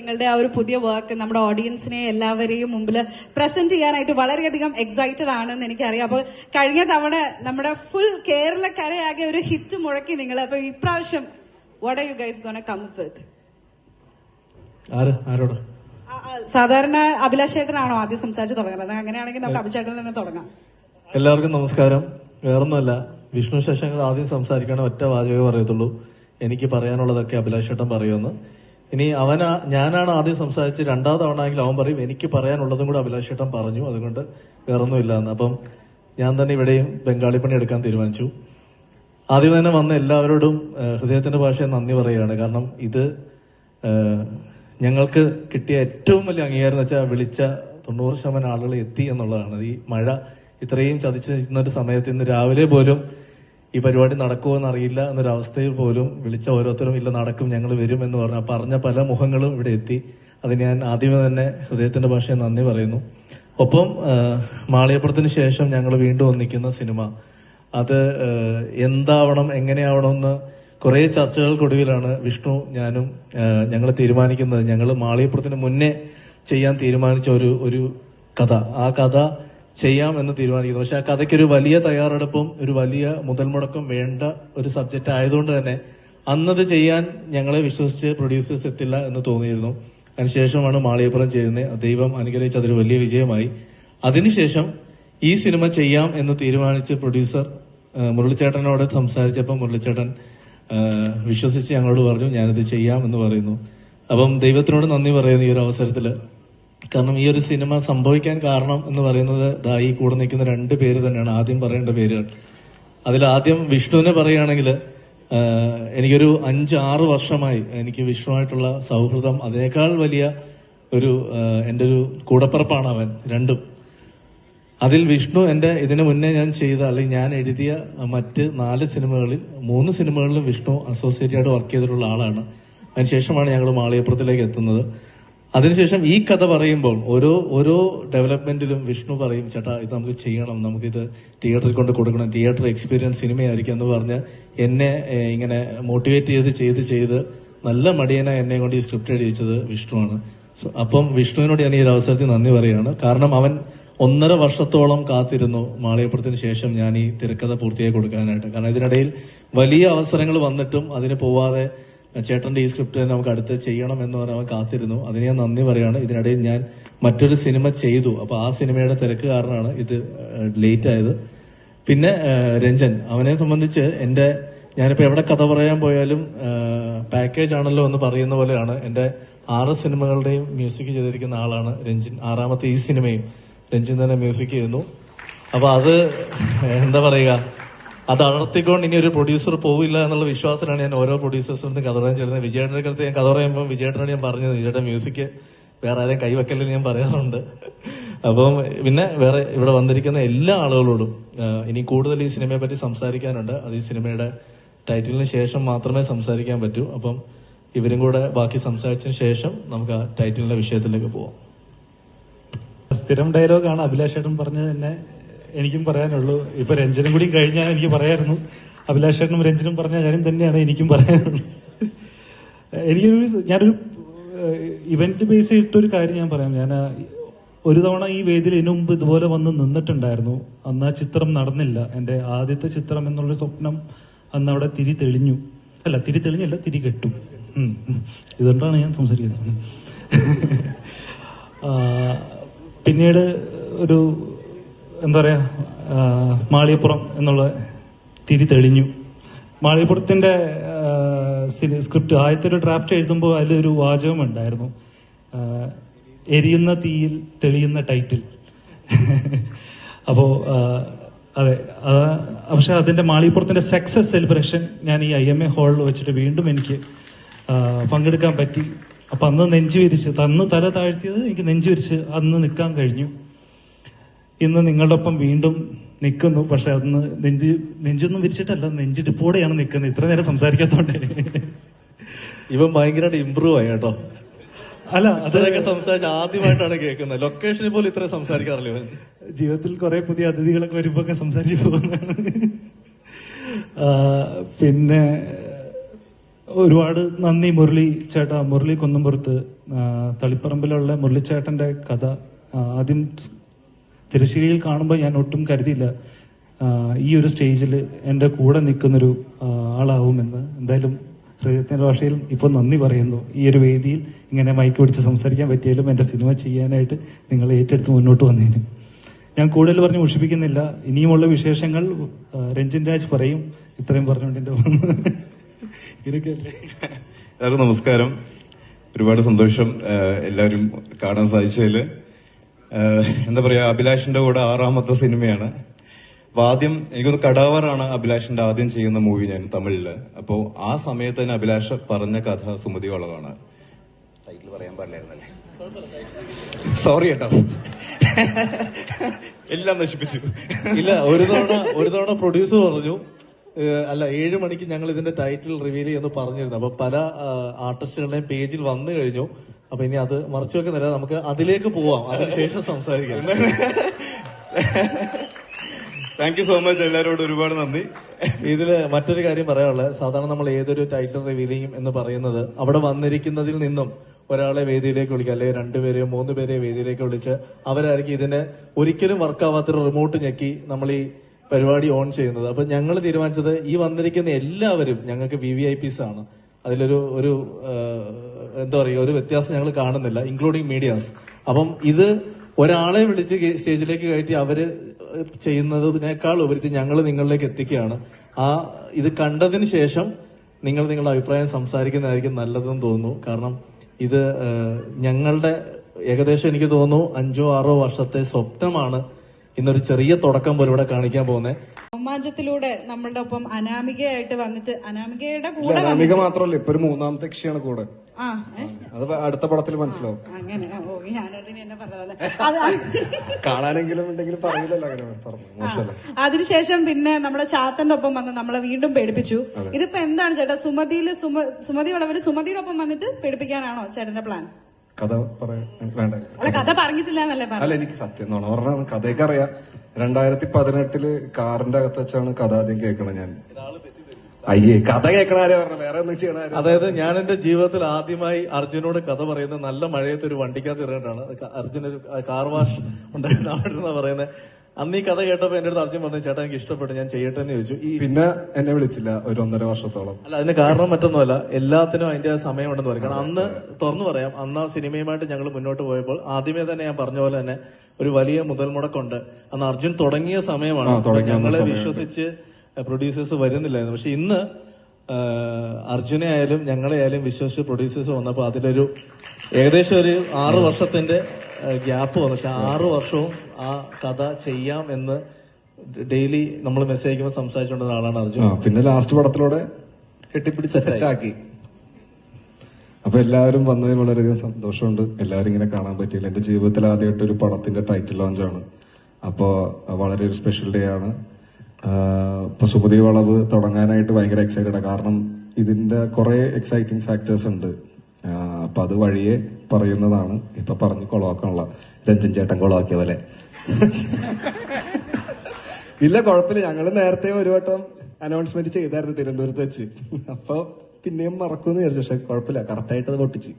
നിങ്ങളുടെ ആ ഒരു പുതിയ വർക്ക് നമ്മുടെ ഓഡിയൻസിനെ എല്ലാവരെയും മുമ്പിൽ പ്രസന്റ് ചെയ്യാനായിട്ട് വളരെയധികം എക്സൈറ്റഡ് ആണെന്ന് എനിക്കറിയാം. അപ്പൊ കഴിഞ്ഞ തവണ നമ്മുടെ ഫുൾ കേരളക്കരയാകെ ഒരു ഹിറ്റ് മുഴക്കി നിങ്ങൾ. അപ്പൊ ഇപ്രാവശ്യം what are you guys gonna come up with? ആരോടാ? സാധാരണ അഭിലാഷ് ചേട്ടനാണോ ആദ്യം സംസാരിച്ച് തുടങ്ങുന്നത്? അങ്ങനെയാണെങ്കിൽ നമുക്ക് അഭിഷേകൻ തന്നെ തുടങ്ങാം. എല്ലാവർക്കും നമസ്കാരം. വേറൊന്നുമല്ല, വിഷ്ണു ശശാങ്കർ ആദ്യം സംസാരിക്കണ ഒറ്റ വാചകമേ പറയത്തുള്ളൂ, എനിക്ക് പറയാനുള്ളതൊക്കെ അഭിലാഷ് ചേട്ടൻ പറയുമെന്ന്. ഇനി ഞാനാണ് ആദ്യം സംസാരിച്ച് രണ്ടാം തവണ ആണെങ്കിൽ അവൻ പറയും എനിക്ക് പറയാനുള്ളതും കൂടെ അഭിലാഷ് ചേട്ടൻ പറഞ്ഞു, അതുകൊണ്ട് വേറൊന്നുമില്ല എന്ന്. അപ്പം ഞാൻ തന്നെ ഇവിടെയും ബംഗാളി പണി എടുക്കാൻ തീരുമാനിച്ചു. ആദ്യം തന്നെ വന്ന എല്ലാവരോടും ഹൃദയത്തിന്റെ ഭാഷയെ നന്ദി പറയുകയാണ്. കാരണം ഇത് ഞങ്ങൾക്ക് കിട്ടിയ ഏറ്റവും വലിയ അംഗീകാരം എന്ന് വെച്ചാൽ വിളിച്ച 90% ആളുകൾ എത്തി എന്നുള്ളതാണ്. ഈ മഴ ഇത്രയും ചതിച്ചു നിൽക്കുന്ന ഒരു സമയത്ത് ഇന്ന് രാവിലെ പോലും ഈ പരിപാടി നടക്കുമോ എന്നറിയില്ല എന്നൊരവസ്ഥയിൽ പോലും വിളിച്ച ഓരോരുത്തരും ഇല്ല നടക്കും, ഞങ്ങൾ വരും എന്ന് പറഞ്ഞ പല മുഖങ്ങളും ഇവിടെ എത്തി. അതിന് ഞാൻ ആദ്യമേ തന്നെ ഹൃദയത്തിന്റെ ഭാഷയെ നന്ദി പറയുന്നു. ഒപ്പം മാളികപ്പുറത്തിന് ശേഷം ഞങ്ങൾ വീണ്ടും ഒന്നിക്കുന്ന സിനിമ അത് എന്താവണം എങ്ങനെയാവണം എന്ന് കുറെ ചർച്ചകൾക്കൊടുവിലാണ് വിഷ്ണു ഞാനും ഞങ്ങൾ തീരുമാനിക്കുന്നത്. ഞങ്ങൾ മാളികപ്പുറത്തിന് മുന്നേ ചെയ്യാൻ തീരുമാനിച്ച ഒരു കഥ, ആ കഥ ചെയ്യാം എന്ന് തീരുമാനിക്കുന്നു. പക്ഷെ ആ കഥയ്ക്കൊരു വലിയ തയ്യാറെടുപ്പും ഒരു വലിയ മുതൽ മുടക്കം വേണ്ട ഒരു സബ്ജക്റ്റ് ആയതുകൊണ്ട് തന്നെ അന്നത് ചെയ്യാൻ ഞങ്ങളെ വിശ്വസിച്ച് പ്രൊഡ്യൂസേഴ്സ് എത്തില്ല എന്ന് തോന്നിയിരുന്നു. അതിനുശേഷമാണ് മാളികപ്പുറം ചെയ്യുന്നത്. ദൈവം അനുഗ്രഹിച്ച് അതൊരു വലിയ വിജയമായി. അതിനുശേഷം ഈ സിനിമ ചെയ്യാം എന്ന് തീരുമാനിച്ച് പ്രൊഡ്യൂസർ മുരളിച്ചേട്ടനോട് സംസാരിച്ചപ്പോൾ മുരളിച്ചേട്ടൻ വിശ്വസിച്ച് ഞങ്ങളോട് പറഞ്ഞു ഞാനിത് ചെയ്യാം എന്ന് പറയുന്നു. അപ്പം ദൈവത്തിനോട് നന്ദി പറയുന്നു ഈ ഒരു അവസരത്തില്. കാരണം ഈ ഒരു സിനിമ സംഭവിക്കാൻ കാരണം എന്ന് പറയുന്നത് ഈ കൂടെ നിൽക്കുന്ന 2 പേര് തന്നെയാണ് ആദ്യം പറയേണ്ട പേരുകൾ. അതിലാദ്യം വിഷ്ണുവിനെ പറയുകയാണെങ്കിൽ എനിക്കൊരു 5-6 വർഷമായി എനിക്ക് വിഷ്ണുവായിട്ടുള്ള സൗഹൃദം. അതിനേക്കാൾ വലിയ എൻ്റെ ഒരു കൂടപ്പിറപ്പാണ് അവൻ. രണ്ടും അതിൽ വിഷ്ണു എന്റെ ഇതിനു മുന്നേ ഞാൻ ചെയ്ത അല്ലെങ്കിൽ ഞാൻ എഴുതിയ മറ്റ് 4 സിനിമകളിൽ 3 സിനിമകളിലും വിഷ്ണു അസോസിയേറ്റ് ആയിട്ട് വർക്ക് ചെയ്തിട്ടുള്ള ആളാണ്. അതിനുശേഷമാണ് ഞങ്ങൾ മാളികപ്പുറത്തിലേക്ക് എത്തുന്നത്. അതിനുശേഷം ഈ കഥ പറയുമ്പോൾ ഓരോ ഡെവലപ്മെന്റിലും വിഷ്ണു പറയും ചേട്ടാ ഇത് നമുക്ക് ചെയ്യണം, നമുക്കിത് തിയേറ്ററിൽ കൊണ്ട് കൊടുക്കണം, തിയേറ്റർ എക്സ്പീരിയൻസ് സിനിമയായിരിക്കും എന്ന് പറഞ്ഞ് എന്നെ ഇങ്ങനെ മോട്ടിവേറ്റ് ചെയ്ത് നല്ല മടിയനായി എന്നെ കൊണ്ട് ഈ സ്ക്രിപ്റ്റ് എഴുതിച്ചത് വിഷ്ണുവാണ്. അപ്പം വിഷ്ണുവിനോട് ഞാൻ ഈ ഒരു അവസരത്തിൽ നന്ദി പറയുകയാണ്. കാരണം അവൻ 1.5 വർഷത്തോളം കാത്തിരുന്നു മാളികപ്പുറത്തിന് ശേഷം ഞാൻ ഈ തിരക്കഥ പൂർത്തിയായി കൊടുക്കാനായിട്ട്. കാരണം ഇതിനിടയിൽ വലിയ അവസരങ്ങൾ വന്നിട്ടും അതിന് പോവാതെ ചേട്ടന്റെ ഈ സ്ക്രിപ്റ്റ് നമുക്ക് അടുത്ത് ചെയ്യണം എന്ന് പറഞ്ഞ് അവൻ കാത്തിരുന്നു. അതിന് ഞാൻ നന്ദി പറയാണ്. ഇതിനിടയിൽ ഞാൻ മറ്റൊരു സിനിമ ചെയ്തു. അപ്പൊ ആ സിനിമയുടെ തിരക്ക് കാരണമാണ് ഇത് ലേറ്റ് ആയത്. പിന്നെ രഞ്ജൻ, അവനെ സംബന്ധിച്ച് ഞാനിപ്പോ എവിടെ കഥ പറയാൻ പോയാലും പാക്കേജ് ആണല്ലോ എന്ന് പറയുന്ന പോലെയാണ്. എന്റെ 6 സിനിമകളുടെയും മ്യൂസിക് ചെയ്തിരിക്കുന്ന ആളാണ് രഞ്ജിൻ. 6ാമത്തെ ഈ സിനിമയും രഞ്ജിൻ തന്നെ മ്യൂസിക് ചെയ്യുന്നു. അപ്പൊ അത് എന്താ പറയുക, അത് അടർത്തിക്കൊണ്ട് ഇനി ഒരു പ്രൊഡ്യൂസർ പോവില്ല എന്നുള്ള വിശ്വാസത്തിലാണ് ഞാൻ ഓരോ പ്രൊഡ്യൂസേഴ്സിനും കഥ പറയാൻ ചേരുന്നത്. വിജയേട്ടന്റെ അടുത്ത് ഞാൻ കഥ പറയുമ്പോൾ വിജയേട്ടനോട് ഞാൻ പറഞ്ഞത് വിജയേട്ടൻ മ്യൂസിക് വേറെ ആരെയും കൈവെക്കല്ലെന്ന് ഞാൻ പറയാറുണ്ട്. അപ്പം പിന്നെ വേറെ ഇവിടെ വന്നിരിക്കുന്ന എല്ലാ ആളുകളോടും ഇനി കൂടുതൽ ഈ സിനിമയെ പറ്റി സംസാരിക്കാനുണ്ട്. അത് ഈ സിനിമയുടെ ടൈറ്റിലിന് ശേഷം മാത്രമേ സംസാരിക്കാൻ പറ്റൂ. അപ്പം ഇവരും കൂടെ ബാക്കി സംസാരിച്ചതിന് ശേഷം നമുക്ക് ആ ടൈറ്റിലിന്റെ വിഷയത്തിലേക്ക് പോവാം. സ്ഥിരം ഡയലോഗാണ് അഭിലാഷ് ചേട്ടൻ പറഞ്ഞത് തന്നെ എനിക്കും പറയാനുള്ളൂ. ഇപ്പൊ രഞ്ജനും കൂടി കഴിഞ്ഞാൽ എനിക്ക് പറയായിരുന്നു, അഭിലാഷ് ചേട്ടനും രഞ്ജനും പറഞ്ഞ കാര്യം തന്നെയാണ് എനിക്കും പറയാനുള്ളൂ. ഞാനൊരു ഇവന്റ് ബേസ് ചെയ്തിട്ടൊരു കാര്യം ഞാൻ പറയാം. ഞാൻ ഒരു തവണ ഈ വേദിയിൽ ഇതിനു മുമ്പ് ഇതുപോലെ വന്ന് നിന്നിട്ടുണ്ടായിരുന്നു. അന്ന് ആ ചിത്രം നടന്നില്ല. എന്റെ ആദ്യത്തെ ചിത്രം എന്നുള്ളൊരു സ്വപ്നം അന്ന് അവിടെ തിരി തെളിഞ്ഞല്ല, തിരി കെട്ടു. ഇതുകൊണ്ടാണ് ഞാൻ സംസാരിക്കുന്നത്. പിന്നീട് ഒരു എന്താ പറയാ, മാളികപ്പുറം എന്നുള്ള തിരി തെളിഞ്ഞു. മാളികപ്പുറത്തിന്റെ സ്ക്രിപ്റ്റ് ആദ്യത്തെ ഒരു ഡ്രാഫ്റ്റ് എഴുതുമ്പോൾ അതിലൊരു വാചകം ഉണ്ടായിരുന്നു, എരിയുന്ന തീയിൽ തെളിയുന്ന ടൈറ്റിൽ. അപ്പോ അതെ, പക്ഷെ അതിന്റെ മാളികപ്പുറത്തിന്റെ സക്സസ് സെലിബ്രേഷൻ ഞാൻ ഈ IMA ഹാളിൽ വെച്ചിട്ട് വീണ്ടും എനിക്ക് പങ്കെടുക്കാൻ പറ്റി. അപ്പൊ അന്ന് അന്ന് തല താഴ്ത്തിയത് എനിക്ക് നെഞ്ചുവിരിച്ച് അന്ന് നിൽക്കാൻ കഴിഞ്ഞു. ഇന്ന് നിങ്ങളുടെ ഒപ്പം വീണ്ടും നിൽക്കുന്നു. പക്ഷെ അന്ന് നെഞ്ചൊന്നും വിരിച്ചിട്ടല്ല, നെഞ്ചിടിപ്പോടെയാണ് നിൽക്കുന്നത്. ഇത്ര നേരം സംസാരിക്കാത്തോണ്ട് ഇവൻ ഭയങ്കരമായിട്ട് ഇമ്പ്രൂവ് ആയി കേട്ടോ. അല്ല, അതിനൊക്കെ സംസാരിച്ച് ആദ്യമായിട്ടാണ് കേൾക്കുന്നത്. ലൊക്കേഷനിൽ പോലും ഇത്ര സംസാരിക്കാറില്ല ഇവൻ. ജീവിതത്തിൽ കുറെ പുതിയ അതിഥികളൊക്കെ വരുമ്പോ ഒക്കെ സംസാരിച്ചു പോകുന്നതാണ്. പിന്നെ ഒരുപാട് നന്ദി മുരളി ചേട്ടാ, മുരളി കുന്നംപുറത്ത്, തളിപ്പറമ്പിലുള്ള മുരളിച്ചേട്ടന്റെ കഥ ആദ്യം തിരശ്ശേരിയിൽ കാണുമ്പോൾ ഞാൻ ഒട്ടും കരുതിയില്ല ഈ ഒരു സ്റ്റേജിൽ എൻ്റെ കൂടെ നിൽക്കുന്നൊരു ആളാവുമെന്ന്. എന്തായാലും ഹൃദയത്തിന്റെ ഭാഷയിൽ ഇപ്പോൾ നന്ദി പറയുന്നു. ഈ ഒരു വേദിയിൽ ഇങ്ങനെ മൈക്ക് പിടിച്ച് സംസാരിക്കാൻ പറ്റിയാലും എൻ്റെ സിനിമ ചെയ്യാനായിട്ട് നിങ്ങൾ ഏറ്റെടുത്ത് മുന്നോട്ട് വന്നതിന് ഞാൻ കൂടുതൽ പറഞ്ഞ് മുഷിപ്പിക്കുന്നില്ല. ഇനിയുമുള്ള വിശേഷങ്ങൾ രഞ്ജിൻ രാജ് പറയും. ഇത്രയും പറഞ്ഞുകൊണ്ട് എൻ്റെ ഇതൊക്കെയല്ലേ. എല്ലാവർക്കും നമസ്കാരം. ഒരുപാട് സന്തോഷം എല്ലാവരും കാണാൻ സാധിച്ചതിൽ. എന്താ പറയാ, അഭിലാഷിന്റെ കൂടെ 6ാമത്തെ സിനിമയാണ്. അപ്പൊ ആദ്യം എനിക്കൊന്ന് കടാവറാണ് അഭിലാഷിന്റെ ആദ്യം ചെയ്യുന്ന മൂവി ഞാൻ തമിഴില്. അപ്പോ ആ സമയത്ത് തന്നെ അഭിലാഷ് പറഞ്ഞ കഥ സുമതി വളവാണ്. ടൈറ്റിൽ പറയാൻ പാടില്ലായിരുന്നല്ലേ, സോറി കേട്ടോ. എല്ലാം നശിപ്പിച്ചു. ഇല്ല, ഒരു തവണ പ്രൊഡ്യൂസർ പറഞ്ഞു, അല്ല 7 മണിക്ക് ഞങ്ങൾ ഇതിന്റെ ടൈറ്റിൽ റിവീൽ ചെയ്യുന്നു പറഞ്ഞിരുന്നു. അപ്പൊ പല ആർട്ടിസ്റ്റുകളുടെയും പേജിൽ വന്നു കഴിഞ്ഞു. അപ്പൊ ഇനി അത് മറച്ചു വെക്കുന്നില്ല, നമുക്ക് അതിലേക്ക് പോവാം, അതിനുശേഷം സംസാരിക്കാം. Thank you so much. എല്ലാവരോടും ഒരുപാട് നന്ദി. ഇതില് മറ്റൊരു കാര്യം പറയാനുള്ളത്, സാധാരണ നമ്മൾ ഏതൊരു ടൈറ്റിൽ റിവീലിംഗ് എന്ന് പറയുന്നത് അവിടെ വന്നിരിക്കുന്നതിൽ നിന്നും ഒരാളെ വേദിയിലേക്ക് വിളിക്കുക, അല്ലെങ്കിൽ 2 പേരെയോ 3 പേരെയോ വേദിയിലേക്ക് വിളിച്ച് അവരായിരിക്കും ഇതിന് ഒരിക്കലും വർക്കാവാത്തൊരു റിമോട്ട് ഞെക്കി നമ്മൾ ഈ പരിപാടി ഓൺ ചെയ്യുന്നത്. അപ്പൊ ഞങ്ങൾ തീരുമാനിച്ചത് ഈ വന്നിരിക്കുന്ന എല്ലാവരും ഞങ്ങൾക്ക് VVIPs ആണ്. അതിലൊരു എന്താ പറയുക, ഒരു വ്യത്യാസം ഞങ്ങൾ കാണുന്നില്ല, ഇൻക്ലൂഡിങ് മീഡിയാസ്. അപ്പം ഇത് ഒരാളെ വിളിച്ച് സ്റ്റേജിലേക്ക് കയറ്റി അവര് ചെയ്യുന്നതിനേക്കാൾ ഉപരി ഞങ്ങൾ നിങ്ങളിലേക്ക് എത്തിക്കുകയാണ്. ഇത് കണ്ടതിന് ശേഷം നിങ്ങൾ നിങ്ങളുടെ അഭിപ്രായം സംസാരിക്കുന്നതായിരിക്കും നല്ലതെന്ന് തോന്നുന്നു. കാരണം ഇത് ഞങ്ങളുടെ ഏകദേശം എനിക്ക് തോന്നുന്നു 5-6 വർഷത്തെ സ്വപ്നമാണ് ഇന്നൊരു ചെറിയ തുടക്കം പോലെ ഇവിടെ കാണിക്കാൻ പോകുന്നത്. രോമാഞ്ചത്തിലൂടെ നമ്മളുടെ ഒപ്പം അനാമികയായിട്ട് വന്നിട്ട്, അനാമികയുടെ കൂടെ അനാമിക മാത്രമല്ല, ഇപ്പൊ ഒരു 3ാമത്തെ കക്ഷിയാണ് കൂടെ. അത് അടുത്ത പടത്തിൽ മനസ്സിലാവും. അങ്ങനെ ഞാനതിന് എന്നെ പറഞ്ഞത് കാണാനെങ്കിലും ഉണ്ടെങ്കിലും പറയില്ലല്ലോ, അങ്ങനെ പറഞ്ഞു. അതിനുശേഷം പിന്നെ നമ്മുടെ ചാത്തന്റെ ഒപ്പം വന്ന് നമ്മളെ വീണ്ടും പേടിപ്പിച്ചു. ഇതിപ്പോ എന്താണ് ചേട്ടാ, സുമതി വളവില് സുമതിയുടെ ഒപ്പം വന്നിട്ട് പേടിപ്പിക്കാനാണോ ചേട്ടന്റെ പ്ലാൻ? കഥ പറയാൻ വേണ്ട. അല്ല, കഥ പറഞ്ഞിട്ടില്ല എന്നല്ലേ അല്ല, പറഞ്ഞു. എനിക്ക് സത്യം എന്നാണ് പറഞ്ഞാൽ കഥയൊക്കെ അറിയാം. 2018 കാറിന്റെ അകത്ത് വെച്ചാണ് കഥ ആദ്യം കേൾക്കണത് ഞാൻ. അയ്യേ, കഥ കേൾക്കണ ആരെ പറഞ്ഞ, വേറെ ഒന്നും ചെയ്യണ. അതായത് ഞാൻ എന്റെ ജീവിതത്തിൽ ആദ്യമായി അർജുനോട് കഥ പറയുന്നത് നല്ല മഴയത്ത് ഒരു വണ്ടിക്കകത്ത് ഇറങ്ങിയിട്ടാണ്. അർജുൻ ഒരു കാർ വാഷ് ഉണ്ടായിരുന്ന പറയുന്നത്. അന്ന് ഈ കഥ കേട്ടപ്പോ എന്റെ അടുത്ത് അർജുൻ പറഞ്ഞു, ചേട്ടാ എനിക്ക് ഇഷ്ടപ്പെട്ടു, ഞാൻ ചെയ്യട്ടെ എന്ന് ചോദിച്ചു. പിന്നെ എന്നെ വിളിച്ചില്ല ഒരു 1.5 വർഷത്തോളം. അല്ല, അതിന് കാരണം മറ്റൊന്നുമല്ല, എല്ലാത്തിനും അതിന്റെ സമയമുണ്ടെന്ന് പറയും. കാരണം അന്ന് തുറന്നു പറയാം, അന്ന് ആ സിനിമയുമായിട്ട് ഞങ്ങൾ മുന്നോട്ട് പോയപ്പോൾ ആദ്യമേ തന്നെ ഞാൻ പറഞ്ഞ പോലെ തന്നെ ഒരു വലിയ മുതൽ മുടക്കുണ്ട്. അന്ന് അർജുൻ തുടങ്ങിയ സമയമാണ്. ഞങ്ങളെ വിശ്വസിച്ച് പ്രൊഡ്യൂസേഴ്സ് വരുന്നില്ലായിരുന്നു. പക്ഷെ ഇന്ന് അർജുനെ ആയാലും ഞങ്ങളെ ആയാലും വിശ്വസിച്ച് പ്രൊഡ്യൂസേഴ്സ് വന്നപ്പോൾ അതിലൊരു ഏകദേശം ഒരു 6 വർഷത്തിന്റെ ഗ്യാപ്പ് വന്നു. പക്ഷെ 6 വർഷവും ആ കഥ ചെയ്യാം എന്ന് ഡെയിലി നമ്മൾ മെസ്സേജ് അയക്കുമ്പോൾ സംസാരിച്ചുകൊണ്ടിരുന്ന ആളാണ് അർജുൻ. പിന്നെ ലാസ്റ്റ് പടത്തിലൂടെ കെട്ടിപ്പിടിച്ച് സെറ്റാക്കി. അപ്പൊ എല്ലാവരും വന്നതിൽ വളരെയധികം സന്തോഷമുണ്ട്. എല്ലാവരും ഇങ്ങനെ കാണാൻ പറ്റിയില്ല. എന്റെ ജീവിതത്തിൽ ആദ്യമായിട്ട് ഒരു പടത്തിന്റെ ടൈറ്റിൽ ലോഞ്ചാണ്. അപ്പോ വളരെ ഒരു സ്പെഷ്യൽ ഡേ ആണ്. ഇപ്പൊ സുമതി വളവ് തുടങ്ങാനായിട്ട് ഭയങ്കര എക്സൈറ്റഡ്. കാരണം ഇതിന്റെ കുറെ എക്സൈറ്റിംഗ് ഫാക്ടേഴ്സ് ഉണ്ട്. അപ്പൊ അത് വഴിയെ പറയുന്നതാണ്. ഇപ്പൊ പറഞ്ഞു കൊളവാക്കാനുള്ള രഞ്ജൻ ചേട്ടൻ കൊളവാക്കിയ പോലെ. ഇല്ല, കുഴപ്പമില്ല. ഞങ്ങള് നേരത്തെ ഒരു വട്ടം അനൗൺസ്മെന്റ് ചെയ്തായിരുന്നു തിരുവനന്തപുരത്ത് വെച്ച്. അപ്പൊ പിന്നെയും മറക്കുമെന്ന് വിചാരിച്ചു. പക്ഷെ കുഴപ്പമില്ല, കറക്റ്റായിട്ട് അത് പൊട്ടിച്ച്.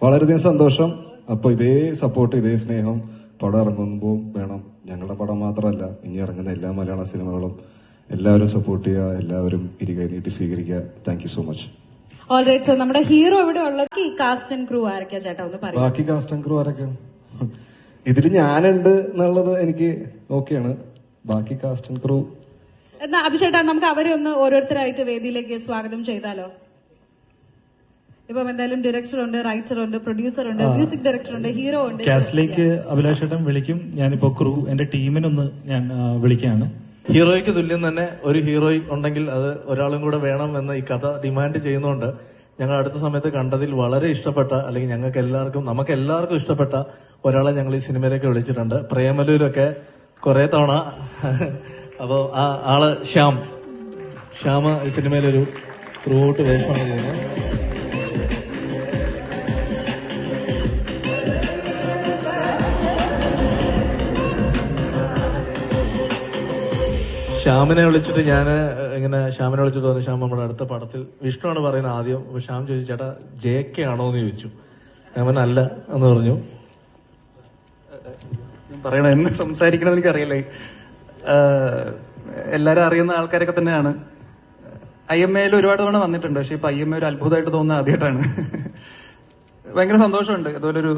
വളരെയധികം സന്തോഷം. അപ്പൊ ഇതേ സപ്പോർട്ട്, ഇതേ സ്നേഹം പടം ഇറങ്ങുമ്പോൾ വേണം. ഞങ്ങളുടെ പടം മാത്രമല്ല, ഇനി ഇറങ്ങുന്ന എല്ലാ മലയാള സിനിമകളും എല്ലാവരും സപ്പോർട്ട് ചെയ്യുക, എല്ലാവരും ഇരുകൈ നീട്ടി സ്വീകരിക്കുക. Thank you so much. Alright, so നമ്മുടെ ഹീറോ ഇവിടെ ഉള്ളത് കാസ്റ്റ് ആൻഡ് ക്രൂ ആരൊക്കെയാ ചേട്ടാ, ഒന്ന് പറയും. ബാക്കി കാസ്റ്റ് ആൻഡ് ക്രൂ ആരൊക്കെയാണ്? ഇതിൽ ഞാനുണ്ട് എന്നുള്ളത് എനിക്ക് ഓക്കെയാണ്. ബാക്കി കാസ്റ്റ് ആൻഡ് ക്രൂ എന്നാ അഭിഷേട്ടാ, നമുക്ക് അവരെ ഒന്ന് ഓരോരുത്തരായിട്ട് വേദിയിലേക്ക് സ്വാഗതം ചെയ്താലോ? ഇപ്പം എന്തായാലും ഡയറക്ടർ ഉണ്ട്, റൈറ്റർ ഉണ്ട്, പ്രൊഡ്യൂസർ ഉണ്ട്, മ്യൂസിക് ഡയറക്ടർ ഉണ്ട്, ഹീറോ ഉണ്ട്. കാസ്റ്റിലേക്ക് അഭിലാഷ് ചേട്ടൻ വിളിക്കും. ഞാനിപ്പോ ക്രൂ, എന്റെ ടീമിനൊന്ന് ഞാൻ വിളിക്കുകയാണ്. ഹീറോയ്ക്ക് തുല്യം തന്നെ ഒരു ഹീറോയി ഉണ്ടെങ്കിൽ അത് ഒരാളും കൂടെ വേണം എന്ന് ഈ കഥ ഡിമാൻഡ് ചെയ്യുന്നുണ്ട്. ഞങ്ങൾ അടുത്ത സമയത്ത് കണ്ടതിൽ വളരെ ഇഷ്ടപ്പെട്ട, അല്ലെങ്കിൽ നമുക്ക് എല്ലാവർക്കും ഇഷ്ടപ്പെട്ട ഒരാളെ ഞങ്ങൾ ഈ സിനിമയിലേക്ക് വിളിച്ചിട്ടുണ്ട്. പ്രേമലൂരൊക്കെ കുറെ തവണ. അപ്പോ ആ ആള് ശ്യാമ ഈ സിനിമയിലൊരു ത്രൂ ഔട്ട് വേഷമാണ് ചെയ്യുന്നത്. ശ്യാമിനെ വിളിച്ചിട്ട് ശ്യാമിനെ വിളിച്ചിട്ട് പറഞ്ഞു, ശ്യാം നമ്മുടെ അടുത്ത പടത്തിൽ വിഷ്ണുവാണ് പറയുന്നത് ആദ്യം. അപ്പൊ ശ്യാം ചോദിച്ചു, ചേട്ടാ JK ആണോ എന്ന് ചോദിച്ചു. ഞാൻ അല്ല എന്ന് പറഞ്ഞു. പറയണ എന്ന് സംസാരിക്കണമെന്ന് എനിക്കറിയില്ലേ. എല്ലാരും അറിയുന്ന ആൾക്കാരൊക്കെ തന്നെയാണ്. IMA ഒരുപാട് തവണ വന്നിട്ടുണ്ട്, പക്ഷെ ഇപ്പൊ IMA ഒരു അത്ഭുതമായിട്ട് തോന്നുന്ന ആദ്യമായിട്ടാണ്. ഭയങ്കര സന്തോഷമുണ്ട്. അതുപോലെ ഒരു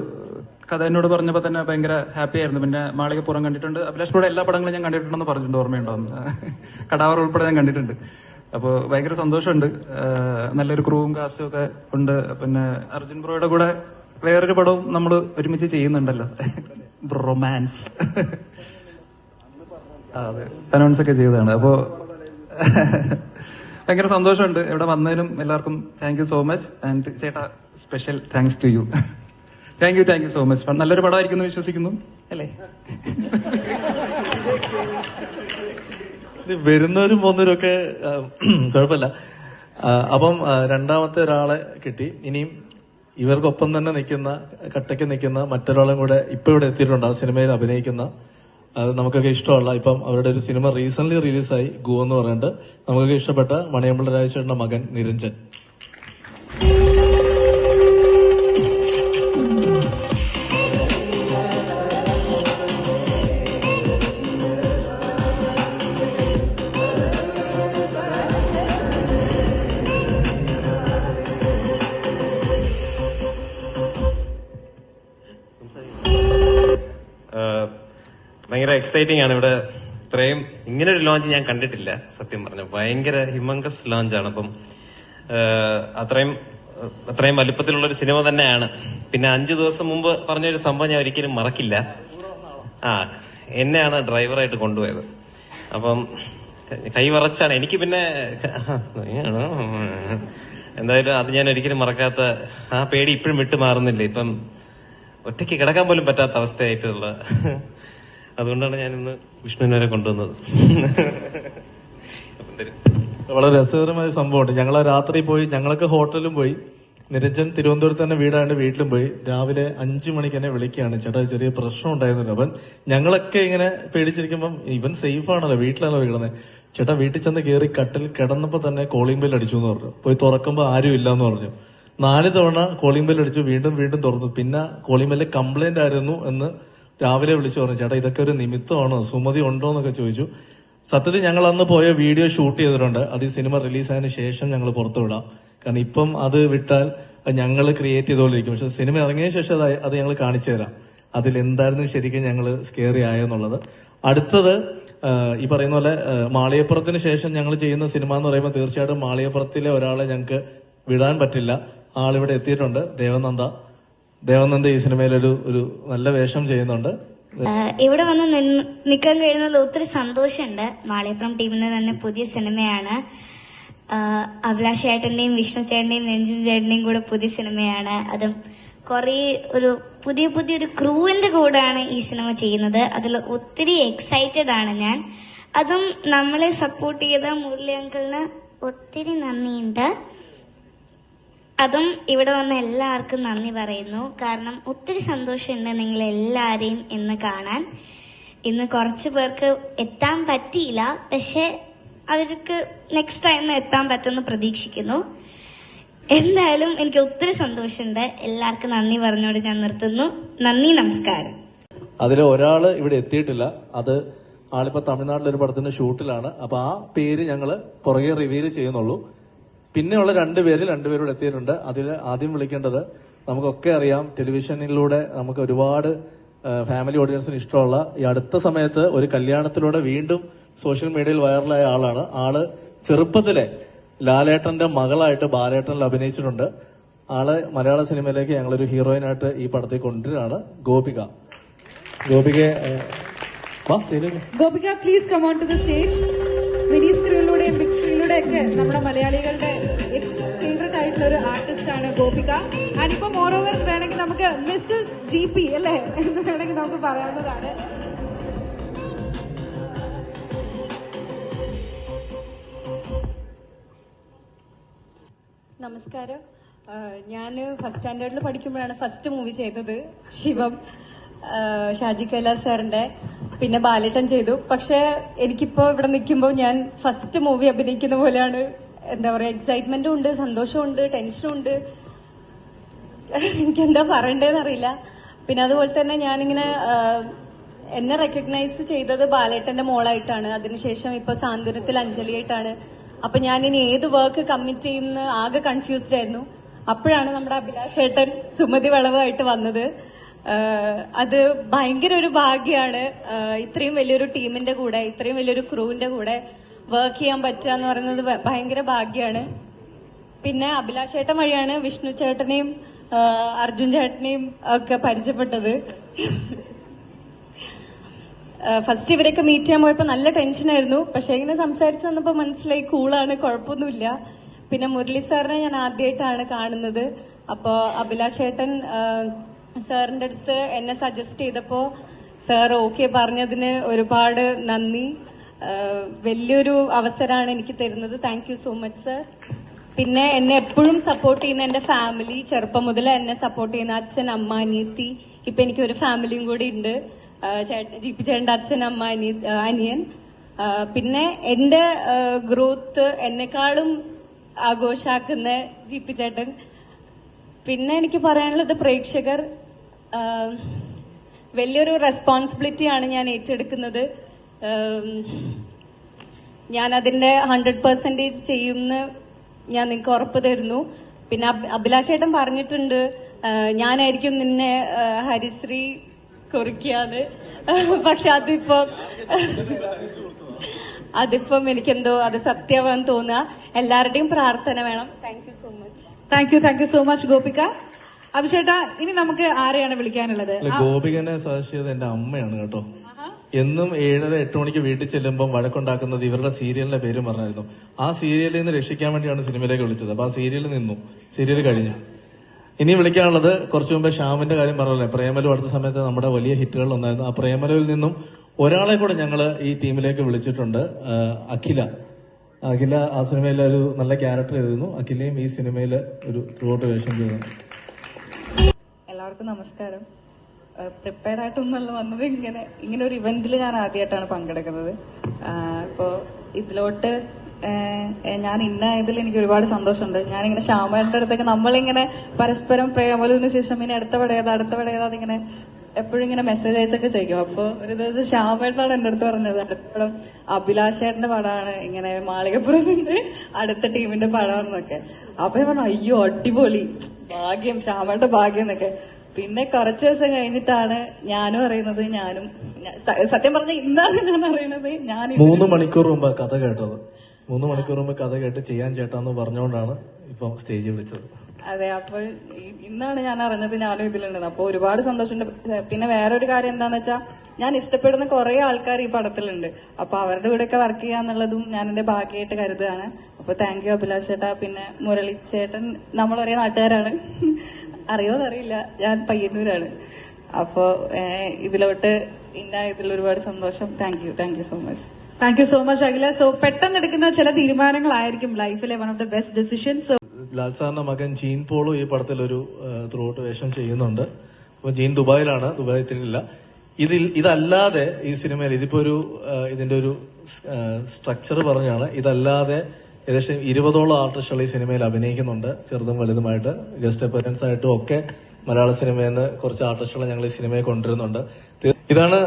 കഥ എന്നോട് പറഞ്ഞപ്പോ തന്നെ ഭയങ്കര ഹാപ്പി ആയിരുന്നു. പിന്നെ മാളികപ്പുറം കണ്ടിട്ടുണ്ട്, അഭിലാഷ് ബ്രോയുടെ എല്ലാ പടങ്ങളും ഞാൻ കണ്ടിട്ടുണ്ടെന്ന് പറഞ്ഞിട്ടുണ്ട്, ഓർമ്മയുണ്ടോ? കടാവർ ഉൾപ്പെടെ ഞാൻ കണ്ടിട്ടുണ്ട്. അപ്പോൾ ഭയങ്കര സന്തോഷമുണ്ട്. നല്ലൊരു ക്രൂവും കാസ്റ്റും ഒക്കെ ഉണ്ട്. പിന്നെ അർജുൻ ബ്രോയുടെ കൂടെ വേറൊരു പടവും നമ്മൾ ഒരുമിച്ച് ചെയ്യുന്നുണ്ടല്ലോ, റൊമാൻസ്. അതെ, അനൗൺസ് ഒക്കെ ചെയ്തതാണ്. അപ്പോ ഭയങ്കര സന്തോഷമുണ്ട് ഇവിടെ വന്നതിനും. എല്ലാവർക്കും thank you so much. And ചേട്ടാ, special thanks to you. Thank you so much. നല്ലൊരു പടമായിരിക്കുന്നു വിശ്വസിക്കുന്നു, അല്ലേ? വരുന്നവരും പോകുന്നവരും ഒക്കെ കുഴപ്പമില്ല. അപ്പം രണ്ടാമത്തെ ഒരാളെ കിട്ടി. ഇനിയും ഇവർക്കൊപ്പം തന്നെ നിൽക്കുന്ന, കട്ടയ്ക്ക് നിൽക്കുന്ന മറ്റൊരാളും കൂടെ ഇപ്പൊ ഇവിടെ എത്തിയിട്ടുണ്ട്. ആ സിനിമയിൽ അഭിനയിക്കുന്ന, അത് നമുക്കൊക്കെ ഇഷ്ടമുള്ള, ഇപ്പം അവരുടെ ഒരു സിനിമ റീസെന്റ് റിലീസായി, ഗോ എന്ന് പറഞ്ഞിട്ട് നമുക്കൊക്കെ ഇഷ്ടപ്പെട്ട മണിയമ്പിള്ള രാജേശ്വരന്റെ മകൻ നിരഞ്ജൻ. ഭയങ്കര എക്സൈറ്റിംഗ് ആണ്. ഇവിടെ ഇത്രയും ഇങ്ങനെ ഒരു ലോഞ്ച് ഞാൻ കണ്ടിട്ടില്ല സത്യം പറഞ്ഞ. ഭയങ്കര ഹിമങ്കസ് ലോഞ്ചാണ്. അപ്പം അത്രയും വലുപ്പത്തിലുള്ള ഒരു സിനിമ തന്നെയാണ്. പിന്നെ 5 ദിവസം മുമ്പ് പറഞ്ഞൊരു സംഭവം ഞാൻ ഒരിക്കലും മറക്കില്ല. എന്നെയാണ് ഡ്രൈവറായിട്ട് കൊണ്ടുപോയത്. അപ്പം കൈ വിറച്ചാണ് എനിക്ക്. പിന്നെ എന്തായാലും അത് ഞാൻ ഒരിക്കലും മറക്കാത്ത ആ പേടി ഇപ്പോഴും വിട്ടു മാറുന്നില്ല. ഇപ്പം ഒറ്റയ്ക്ക് കിടക്കാൻ പോലും പറ്റാത്ത അവസ്ഥയായിട്ടുള്ള, അതുകൊണ്ടാണ് ഞാൻ ഇന്ന് വിഷ്ണുവിനെ വരെ കൊണ്ടുവന്നത്. വളരെ രസകരമായ സംഭവമുണ്ട്. ഞങ്ങളെ രാത്രി പോയി, ഞങ്ങളൊക്കെ ഹോട്ടലിലും പോയി. നിരഞ്ജൻ തിരുവനന്തപുരത്ത് തന്നെ വീടാണ്ട് വീട്ടിലും പോയി. രാവിലെ 5 മണിക്ക് എന്നെ വിളിക്കുകയാണ്, ചേട്ടാ ചെറിയ പ്രശ്നം ഉണ്ടായിരുന്നില്ല. അവൻ ഞങ്ങളൊക്കെ ഇങ്ങനെ പേടിച്ചിരിക്കുമ്പം ഇവൻ സേഫ് ആണല്ലോ, വീട്ടിലാണല്ലോ കിടന്നത്. ചേട്ടാ വീട്ടിൽ ചെന്ന് കയറി കട്ടിൽ കിടന്നപ്പോ തന്നെ കോളിംഗ് ബെൽ അടിച്ചു എന്ന് പറഞ്ഞു. പോയി തുറക്കുമ്പോ ആരും ഇല്ലാന്ന് പറഞ്ഞു. 4 തവണ കോളിംഗ് ബെൽ അടിച്ചു, വീണ്ടും തുറന്നു. പിന്നെ കോളിംഗ് ബെല്ല് കംപ്ലൈന്റ് ആയിരുന്നു എന്ന് രാവിലെ വിളിച്ചു പറഞ്ഞു. ചേട്ടാ ഇതൊക്കെ ഒരു നിമിത്തമാണോ, സുമതി ഉണ്ടോ എന്നൊക്കെ ചോദിച്ചു. സത്യത്തിൽ ഞങ്ങൾ അന്ന് പോയ വീഡിയോ ഷൂട്ട് ചെയ്തിട്ടുണ്ട്. അത് ഈ സിനിമ റിലീസായതിനു ശേഷം ഞങ്ങൾ പുറത്തു വിടാം. കാരണം ഇപ്പം അത് വിട്ടാൽ ഞങ്ങൾ ക്രിയേറ്റ് ചെയ്തോണ്ടിരിക്കും. പക്ഷെ സിനിമ ഇറങ്ങിയ ശേഷം അത് ഞങ്ങൾ കാണിച്ചു തരാം അതിലെന്തായിരുന്നു ശരിക്കും ഞങ്ങൾ സ്കെയറി ആയെന്നുള്ളത്. അടുത്തത് ഈ പറയുന്ന പോലെ മാളികപ്പുറത്തിന് ശേഷം ഞങ്ങൾ ചെയ്യുന്ന സിനിമ എന്ന് പറയുമ്പോൾ തീർച്ചയായിട്ടും മാളികപ്പുറത്തിലെ ഒരാളെ ഞങ്ങൾക്ക് വിടാൻ പറ്റില്ല. ആളിവിടെ എത്തിയിട്ടുണ്ട്, ദേവനന്ദ ഈ സിനിമയിൽ ഒരു നല്ല വേഷം ചെയ്യുന്നുണ്ട്. ഇവിടെ വന്ന് നിൽക്കാൻ കഴിയുന്നതിൽ ഒത്തിരി സന്തോഷമുണ്ട്. മാളികപ്പുറം ടീമിന് തന്നെ പുതിയ സിനിമയാണ്. അഭിലാഷ് ചേട്ടന്റെയും വിഷ്ണു ചേട്ടന്റെയും രഞ്ജിത് ചേട്ടന്റെയും കൂടെ പുതിയ സിനിമയാണ്. അതും കുറെ ഒരു പുതിയൊരു ക്രൂവിന്റെ കൂടെയാണ് ഈ സിനിമ ചെയ്യുന്നത്. അതിൽ ഒത്തിരി എക്സൈറ്റഡ് ആണ് ഞാൻ. അതും നമ്മളെ സപ്പോർട്ട് ചെയ്ത മുരളി അങ്കിളിന് ഒത്തിരി നന്ദിയുണ്ട്. അതും ഇവിടെ വന്ന എല്ലാവർക്കും നന്ദി പറയുന്നു. കാരണം ഒത്തിരി സന്തോഷമുണ്ട് നിങ്ങൾ എല്ലാരെയും ഇന്ന് കാണാൻ. ഇന്ന് കുറച്ചു പേർക്ക് എത്താൻ പറ്റിയില്ല, പക്ഷെ അവർക്ക് നെക്സ്റ്റ് ടൈം എത്താൻ പറ്റുമെന്ന് പ്രതീക്ഷിക്കുന്നു. എന്തായാലും എനിക്ക് ഒത്തിരി സന്തോഷമുണ്ട്. എല്ലാവർക്കും നന്ദി പറഞ്ഞോട് ഞാൻ നിർത്തുന്നു. നന്ദി, നമസ്കാരം. അതിൽ ഒരാള് ഇവിടെ എത്തിയിട്ടില്ല. അത് ആളിപ്പോ തമിഴ്നാട്ടിലൊരു പടത്തിന്റെ ഷൂട്ടിലാണ്. അപ്പൊ ആ പേര് ഞങ്ങള് പുറകെ റിവീൽ ചെയ്യുന്നുള്ളൂ. പിന്നെയുള്ള രണ്ടുപേരോട് എത്തിയിട്ടുണ്ട്. അതിൽ ആദ്യം വിളിക്കേണ്ടത്, നമുക്കൊക്കെ അറിയാം, ടെലിവിഷനിലൂടെ നമുക്ക് ഒരുപാട് ഫാമിലി ഓഡിയൻസിന് ഇഷ്ടമുള്ള, ഈ അടുത്ത സമയത്ത് ഒരു കല്യാണത്തിലൂടെ വീണ്ടും സോഷ്യൽ മീഡിയയിൽ വൈറലായ ആളാണ്. ആള് ചെറുപ്പത്തിലെ ലാലേട്ടന്റെ മകളായിട്ട് ബാലേട്ടനിൽ അഭിനയിച്ചിട്ടുണ്ട്. ആള് മലയാള സിനിമയിലേക്ക് ഞങ്ങളൊരു ഹീറോയിനായിട്ട് ഈ പടത്തിൽ കൊണ്ടുവരികയാണ്. Gopika please come on to the stage. Mini സ്ക്രീനിലൂടെയും ബിഗ് സ്ക്രീനിലൂടെ ഒക്കെ നമ്മുടെ മലയാളികളുടെ ഏറ്റവും ഫേവറേറ്റ് ആയിട്ടുള്ള ഒരു ആർട്ടിസ്റ്റ് ആണ് ഗോപിക. ആൻഡ് ഇപ്പൊ മോറോവർ വേണമെങ്കിൽ നമുക്ക് മിസ്സസ് GP അല്ലേ എന്ന് വേണമെങ്കിൽ നമുക്ക് പറയാവുന്നതാണ്. നമസ്കാരം. ഞാൻ ഫസ്റ്റ് സ്റ്റാൻഡേർഡിൽ പഠിക്കുമ്പോഴാണ് ഫസ്റ്റ് മൂവി ചെയ്തത്. ശിവം, ഷാജി കൈലാസ് സാറിന്റെ, പിന്നെ ബാലേട്ടൻ ചെയ്തു. പക്ഷെ എനിക്കിപ്പോ ഇവിടെ നിൽക്കുമ്പോൾ ഞാൻ ഫസ്റ്റ് മൂവി അഭിനയിക്കുന്ന പോലെയാണ്. എന്താ പറയാ, എക്സൈറ്റ്മെന്റും ഉണ്ട്, സന്തോഷമുണ്ട്, ടെൻഷനും ഉണ്ട്. എനിക്കെന്താ പറയണ്ടേന്ന് അറിയില്ല. പിന്നെ അതുപോലെ തന്നെ ഞാനിങ്ങനെ എന്നെ റെക്കഗ്നൈസ് ചെയ്തത് ബാലേട്ടന്റെ മോളായിട്ടാണ്. അതിനുശേഷം ഇപ്പൊ സാന്ത്വനത്തിൽ അഞ്ജലിയായിട്ടാണ്. അപ്പൊ ഞാൻ ഇനി ഏത് വർക്ക് കമ്മിറ്റ് ചെയ്യുമെന്ന് ആകെ കൺഫ്യൂസ്ഡ് ആയിരുന്നു. അപ്പോഴാണ് നമ്മുടെ അഭിലാഷ് ഏട്ടൻ സുമതി വളവായിട്ട് വന്നത്. അത് ഭയങ്കര ഒരു ഭാഗ്യമാണ്. ഇത്രയും വലിയൊരു ടീമിന്റെ കൂടെ, ഇത്രയും വലിയൊരു ക്രൂവിന്റെ കൂടെ വർക്ക് ചെയ്യാൻ പറ്റുക എന്ന് പറയുന്നത് ഭയങ്കര ഭാഗ്യമാണ്. പിന്നെ അഭിലാഷ് ചേട്ടൻ വഴിയാണ് വിഷ്ണു ചേട്ടനെയും അർജുൻ ചേട്ടനെയും ഒക്കെ പരിചയപ്പെട്ടത്. ഫസ്റ്റ് ഇവരൊക്കെ മീറ്റ് ചെയ്യാൻ പോയപ്പോ നല്ല ടെൻഷനായിരുന്നു. പക്ഷെ ഇങ്ങനെ സംസാരിച്ചു വന്നപ്പോ മനസ്സിലായി കൂളാണ്, കുഴപ്പമൊന്നുമില്ല. പിന്നെ മുരളി സാറിനെ ഞാൻ ആദ്യമായിട്ടാണ് കാണുന്നത്. അപ്പോ അഭിലാഷ് ചേട്ടൻ സാറിന്റെ അടുത്ത് എന്നെ സജസ്റ്റ് ചെയ്തപ്പോ സാർ ഓക്കെ പറഞ്ഞതിന് ഒരുപാട് നന്ദി. വലിയൊരു അവസരമാണ് എനിക്ക് തരുന്നത്. Thank you so much sir. പിന്നെ എന്നെ എപ്പോഴും സപ്പോർട്ട് ചെയ്യുന്ന എന്റെ ഫാമിലി, ചെറുപ്പം മുതൽ എന്നെ സപ്പോർട്ട് ചെയ്യുന്ന അച്ഛൻ, അമ്മ, അനിയത്തി. ഇപ്പൊ എനിക്ക് ഒരു ഫാമിലിയും കൂടി ഉണ്ട്. ജിപി ചേട്ടന്റെ അച്ഛൻ, അമ്മ, അനിയൻ. പിന്നെ എന്റെ ഗ്രോത്ത് എന്നെക്കാളും ആഘോഷാക്കുന്ന ജിപി ചേട്ടൻ. പിന്നെ എനിക്ക് പറയാനുള്ളത് പ്രേക്ഷകർ, വലിയൊരു റെസ്പോൺസിബിലിറ്റിയാണ് ഞാൻ ഏറ്റെടുക്കുന്നത്. ഞാൻ അതിന്റെ 100% ചെയ്യുമെന്ന് ഞാൻ നിങ്ങൾക്ക് ഉറപ്പ് തരുന്നു. പിന്നെ അഭിലാഷ് ഏട്ടൻ പറഞ്ഞിട്ടുണ്ട് ഞാനായിരിക്കും നിന്നെ ഹരിശ്രീ കുറിക്കാന്ന്. പക്ഷെ അതിപ്പം എനിക്കെന്തോ അത് സത്യമാണെന്ന് തോന്നുക. എല്ലാവരുടെയും പ്രാർത്ഥന വേണം. Thank you so much. Thank you so much Gopika. അഭിഷേട്ടാ, ഇനി നമുക്ക് ആരെയാണ് വിളിക്കാനുള്ളത്? ഗോപികനെ സജസ്റ്റ് ചെയ്തത് എന്റെ അമ്മയാണ് കേട്ടോ. എന്നും 7:30-8 മണിക്ക് വീട്ടിൽ ചെല്ലുമ്പോൾ വഴക്കുണ്ടാക്കുന്നത് ഇവരുടെ സീരിയലിന്റെ പേരും പറഞ്ഞായിരുന്നു. ആ സീരിയലിൽ നിന്ന് രക്ഷിക്കാൻ വേണ്ടിയാണ് സിനിമയിലേക്ക് വിളിച്ചത്. അപ്പൊ ആ സീരിയലിൽ നിന്നു. സീരിയൽ കഴിഞ്ഞു. ഇനി വിളിക്കാനുള്ളത്, കുറച്ചു മുമ്പ് ഷ്യാമിന്റെ കാര്യം പറഞ്ഞല്ലേ, പ്രേമലു അടുത്ത സമയത്ത് നമ്മുടെ വലിയ ഹിറ്റുകളിൽ ഒന്നായിരുന്നു. ആ പ്രേമലുവിൽ നിന്നും ഒരാളെ കൂടെ ഞങ്ങൾ ഈ ടീമിലേക്ക് വിളിച്ചിട്ടുണ്ട്. അഖില ആ സിനിമയിൽ ഒരു നല്ല ക്യാരക്ടർ ചെയ്തിരുന്നു. അഖിലയും ഈ സിനിമയിൽ ഒരു ത്രൂഔട്ട് വേഷം ചെയ്തു. എല്ലാവർക്കും നമസ്കാരം. പ്രിപ്പയർഡ് ആയിട്ടൊന്നുമല്ല വന്നത്. ഇങ്ങനെ ഒരു ഇവന്റിൽ ഞാൻ ആദ്യമായിട്ടാണ് പങ്കെടുക്കുന്നത്. ഇപ്പോൾ ഇതിലോട്ട് ഞാൻ ഇന്നായതിൽ എനിക്ക് ഒരുപാട് സന്തോഷമുണ്ട്. ഞാനിങ്ങനെ ശ്യാമേട്ടൻ്റെ അടുത്തൊക്കെ നമ്മളിങ്ങനെ പരസ്പരം പ്രേമലുവിന് ശേഷം ഇനി അടുത്ത പടം ഏതാ ഇങ്ങനെ എപ്പോഴും ഇങ്ങനെ മെസ്സേജ് അയച്ചൊക്കെ ചെയ്യും. അപ്പൊ ഒരു ദിവസം ശ്യാമേട്ടനാണ് എന്റെ അടുത്ത് പറഞ്ഞത് അടുത്ത പടം അഭിലാഷ് ചേട്ടന്റെ പടമാണ്, ഇങ്ങനെ മാളികപ്പുറത്തിന്റെ അടുത്ത ടീമിന്റെ പടമാണെന്നൊക്കെ. അപ്പൊ ഞാൻ പറഞ്ഞു അയ്യോ അടിപൊളി, ഭാഗ്യം, ശ്യാമേട്ടന്റെ ഭാഗ്യം എന്നൊക്കെ. പിന്നെ കുറച്ചു ദിവസം കഴിഞ്ഞിട്ടാണ് ഞാനും അറിയുന്നത്. സത്യം പറഞ്ഞ ഇന്നാണ് ഞാൻ അറിയണത്. ഞാൻ 3 മണിക്കൂർ മുമ്പ് കഥ കേട്ടത്. 3 മണിക്കൂർ മുമ്പ് കഥ കേട്ട് ചെയ്യാൻ ചേട്ടാന്ന് പറഞ്ഞുകൊണ്ടാണ് ഇപ്പൊ സ്റ്റേജിൽ വിളിച്ചത്. അതെ, അപ്പൊ ഇന്നാണ് ഞാൻ അറിഞ്ഞത് ഞാനും ഇതിലുണ്ടെന്ന്. അപ്പൊ ഒരുപാട് സന്തോഷമുണ്ട്. പിന്നെ വേറൊരു കാര്യം എന്താന്ന് വെച്ചാൽ ഞാൻ ഇഷ്ടപ്പെടുന്ന കുറെ ആൾക്കാർ ഈ പടത്തിലുണ്ട്. അപ്പൊ അവരുടെ കൂടെയൊക്കെ വർക്ക് ചെയ്യാന്നുള്ളതും ഞാൻ എന്റെ ഭാഗ്യമായിട്ട് കരുതുകയാണ്. അപ്പൊ താങ്ക് യു അഭിലാഷ് ചേട്ടാ. പിന്നെ മുരളി ചേട്ടൻ നമ്മളൊരേ നാട്ടുകാരാണ്. അറിയോന്നറിയില്ല, ഞാൻ പയ്യന്നൂരാണ്. അപ്പോ ഇതിലോട്ട് ഇതിൽ ഒരുപാട് സന്തോഷം. Thank you so much. Thank you so much Akhila. So പെട്ടെന്ന് എടുക്കുന്ന ചില തീരുമാനങ്ങളായിരിക്കും ലൈഫിലെ one of the best decisions. Lal സാറിന്റെ മകൻ ജീൻ പോളും ഈ പടത്തിൽ ഒരു ത്രൂഔട്ട് വേഷം ചെയ്യുന്നുണ്ട്. അപ്പൊ ജീൻ ദുബായിലാണ്, ദുബായിൽ എത്തിയിട്ടില്ല. ഇതല്ലാതെ ഈ സിനിമയിൽ ഇതിന്റെ ഒരു സ്ട്രക്ചർ പറഞ്ഞാണ്. ഇതല്ലാതെ ഏകദേശം 20ഓളം ആർട്ടിസ്റ്റുകൾ ഈ സിനിമയിൽ അഭിനയിക്കുന്നുണ്ട്. ചെറുതും വലുതുമായിട്ട്, ഗസ്റ്റ് അപ്പിയറൻസ് ആയിട്ടും ഒക്കെ മലയാള സിനിമയിൽ നിന്ന് കുറച്ച് ആർട്ടിസ്റ്റുകളെ ഞങ്ങൾ ഈ സിനിമയിൽ കൊണ്ടുവരുന്നുണ്ട്. ഇതാണ്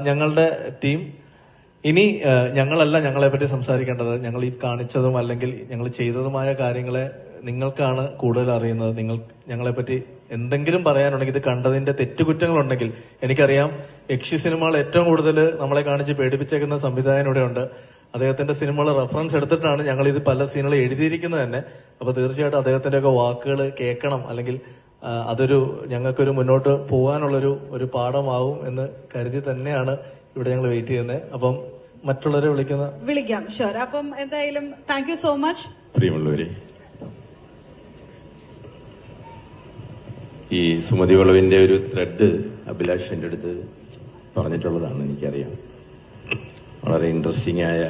ഞങ്ങളുടെ ടീം. ഇനി ഞങ്ങളല്ല ഞങ്ങളെ പറ്റി സംസാരിക്കേണ്ടത്. ഞങ്ങൾ ഈ കാണിച്ചതും അല്ലെങ്കിൽ ഞങ്ങൾ ചെയ്തതുമായ കാര്യങ്ങളെ നിങ്ങൾക്കാണ് കൂടുതൽ അറിയുന്നത്. ഞങ്ങളെ പറ്റി എന്തെങ്കിലും പറയാനുണ്ടെങ്കിൽ, ഇത് കണ്ടതിന്റെ തെറ്റുകുറ്റങ്ങളുണ്ടെങ്കിൽ, എനിക്കറിയാം യക്ഷി സിനിമകൾ ഏറ്റവും കൂടുതൽ നമ്മളെ കാണിച്ച് പേടിപ്പിച്ചേക്കുന്ന സംവിധായകൻ ഇവിടെ ഉണ്ട്. അദ്ദേഹത്തിന്റെ സിനിമകൾ റെഫറൻസ് എടുത്തിട്ടാണ് ഞങ്ങൾ ഇത് പല സീനുകൾ എഴുതിയിരിക്കുന്നത് തന്നെ. അപ്പൊ തീർച്ചയായിട്ടും അദ്ദേഹത്തിന്റെ ഒക്കെ വാക്കുകൾ കേൾക്കണം, അല്ലെങ്കിൽ അതൊരു ഞങ്ങൾക്കൊരു മുന്നോട്ട് പോകാനുള്ളൊരു പാഠമാവും എന്ന് കരുതി തന്നെയാണ് ഇവിടെ ഞങ്ങൾ വെയിറ്റ് ചെയ്യുന്നത്. അപ്പം മറ്റുള്ളവരെ വിളിക്കാം. ഷുവർ. അപ്പം എന്തായാലും താങ്ക് യു സോ മച്ച്. പ്രിയമുള്ളവരെ, ഈ സുമതി വളവിന്റെ ഒരു ത്രെഡ് അഭിലാഷ് എന്റെ അടുത്ത് പറഞ്ഞിട്ടുള്ളതാണ്, എനിക്കറിയാം. വളരെ ഇൻട്രസ്റ്റിംഗ് ആയ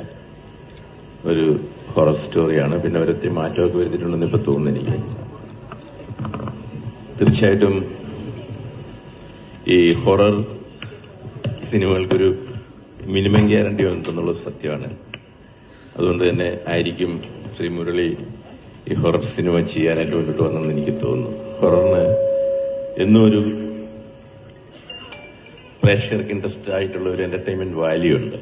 ഒരു ഹൊറർ സ്റ്റോറിയാണ്. പിന്നെ ഒരൊത്തിരി മാറ്റമൊക്കെ വരുത്തിയിട്ടുണ്ടെന്ന് ഇപ്പൊ തോന്നുന്നു എനിക്ക്. തീർച്ചയായിട്ടും ഈ ഹൊറർ സിനിമകൾക്കൊരു മിനിമം ഗ്യാരണ്ടി ഉണ്ടെന്നുള്ളത് സത്യമാണ്. അതുകൊണ്ട് തന്നെ ആയിരിക്കും ശ്രീ മുരളി ഈ ഹൊറർ സിനിമ ചെയ്യാനായിട്ട് മുന്നോട്ട് വന്നെന്ന് എനിക്ക് തോന്നുന്നു. ഹൊററിന് എന്നും ഒരു പ്രേക്ഷകർക്ക് ഇൻട്രസ്റ്റ് ആയിട്ടുള്ള ഒരു എന്റർടൈൻമെന്റ് വാല്യൂ ഉണ്ട്.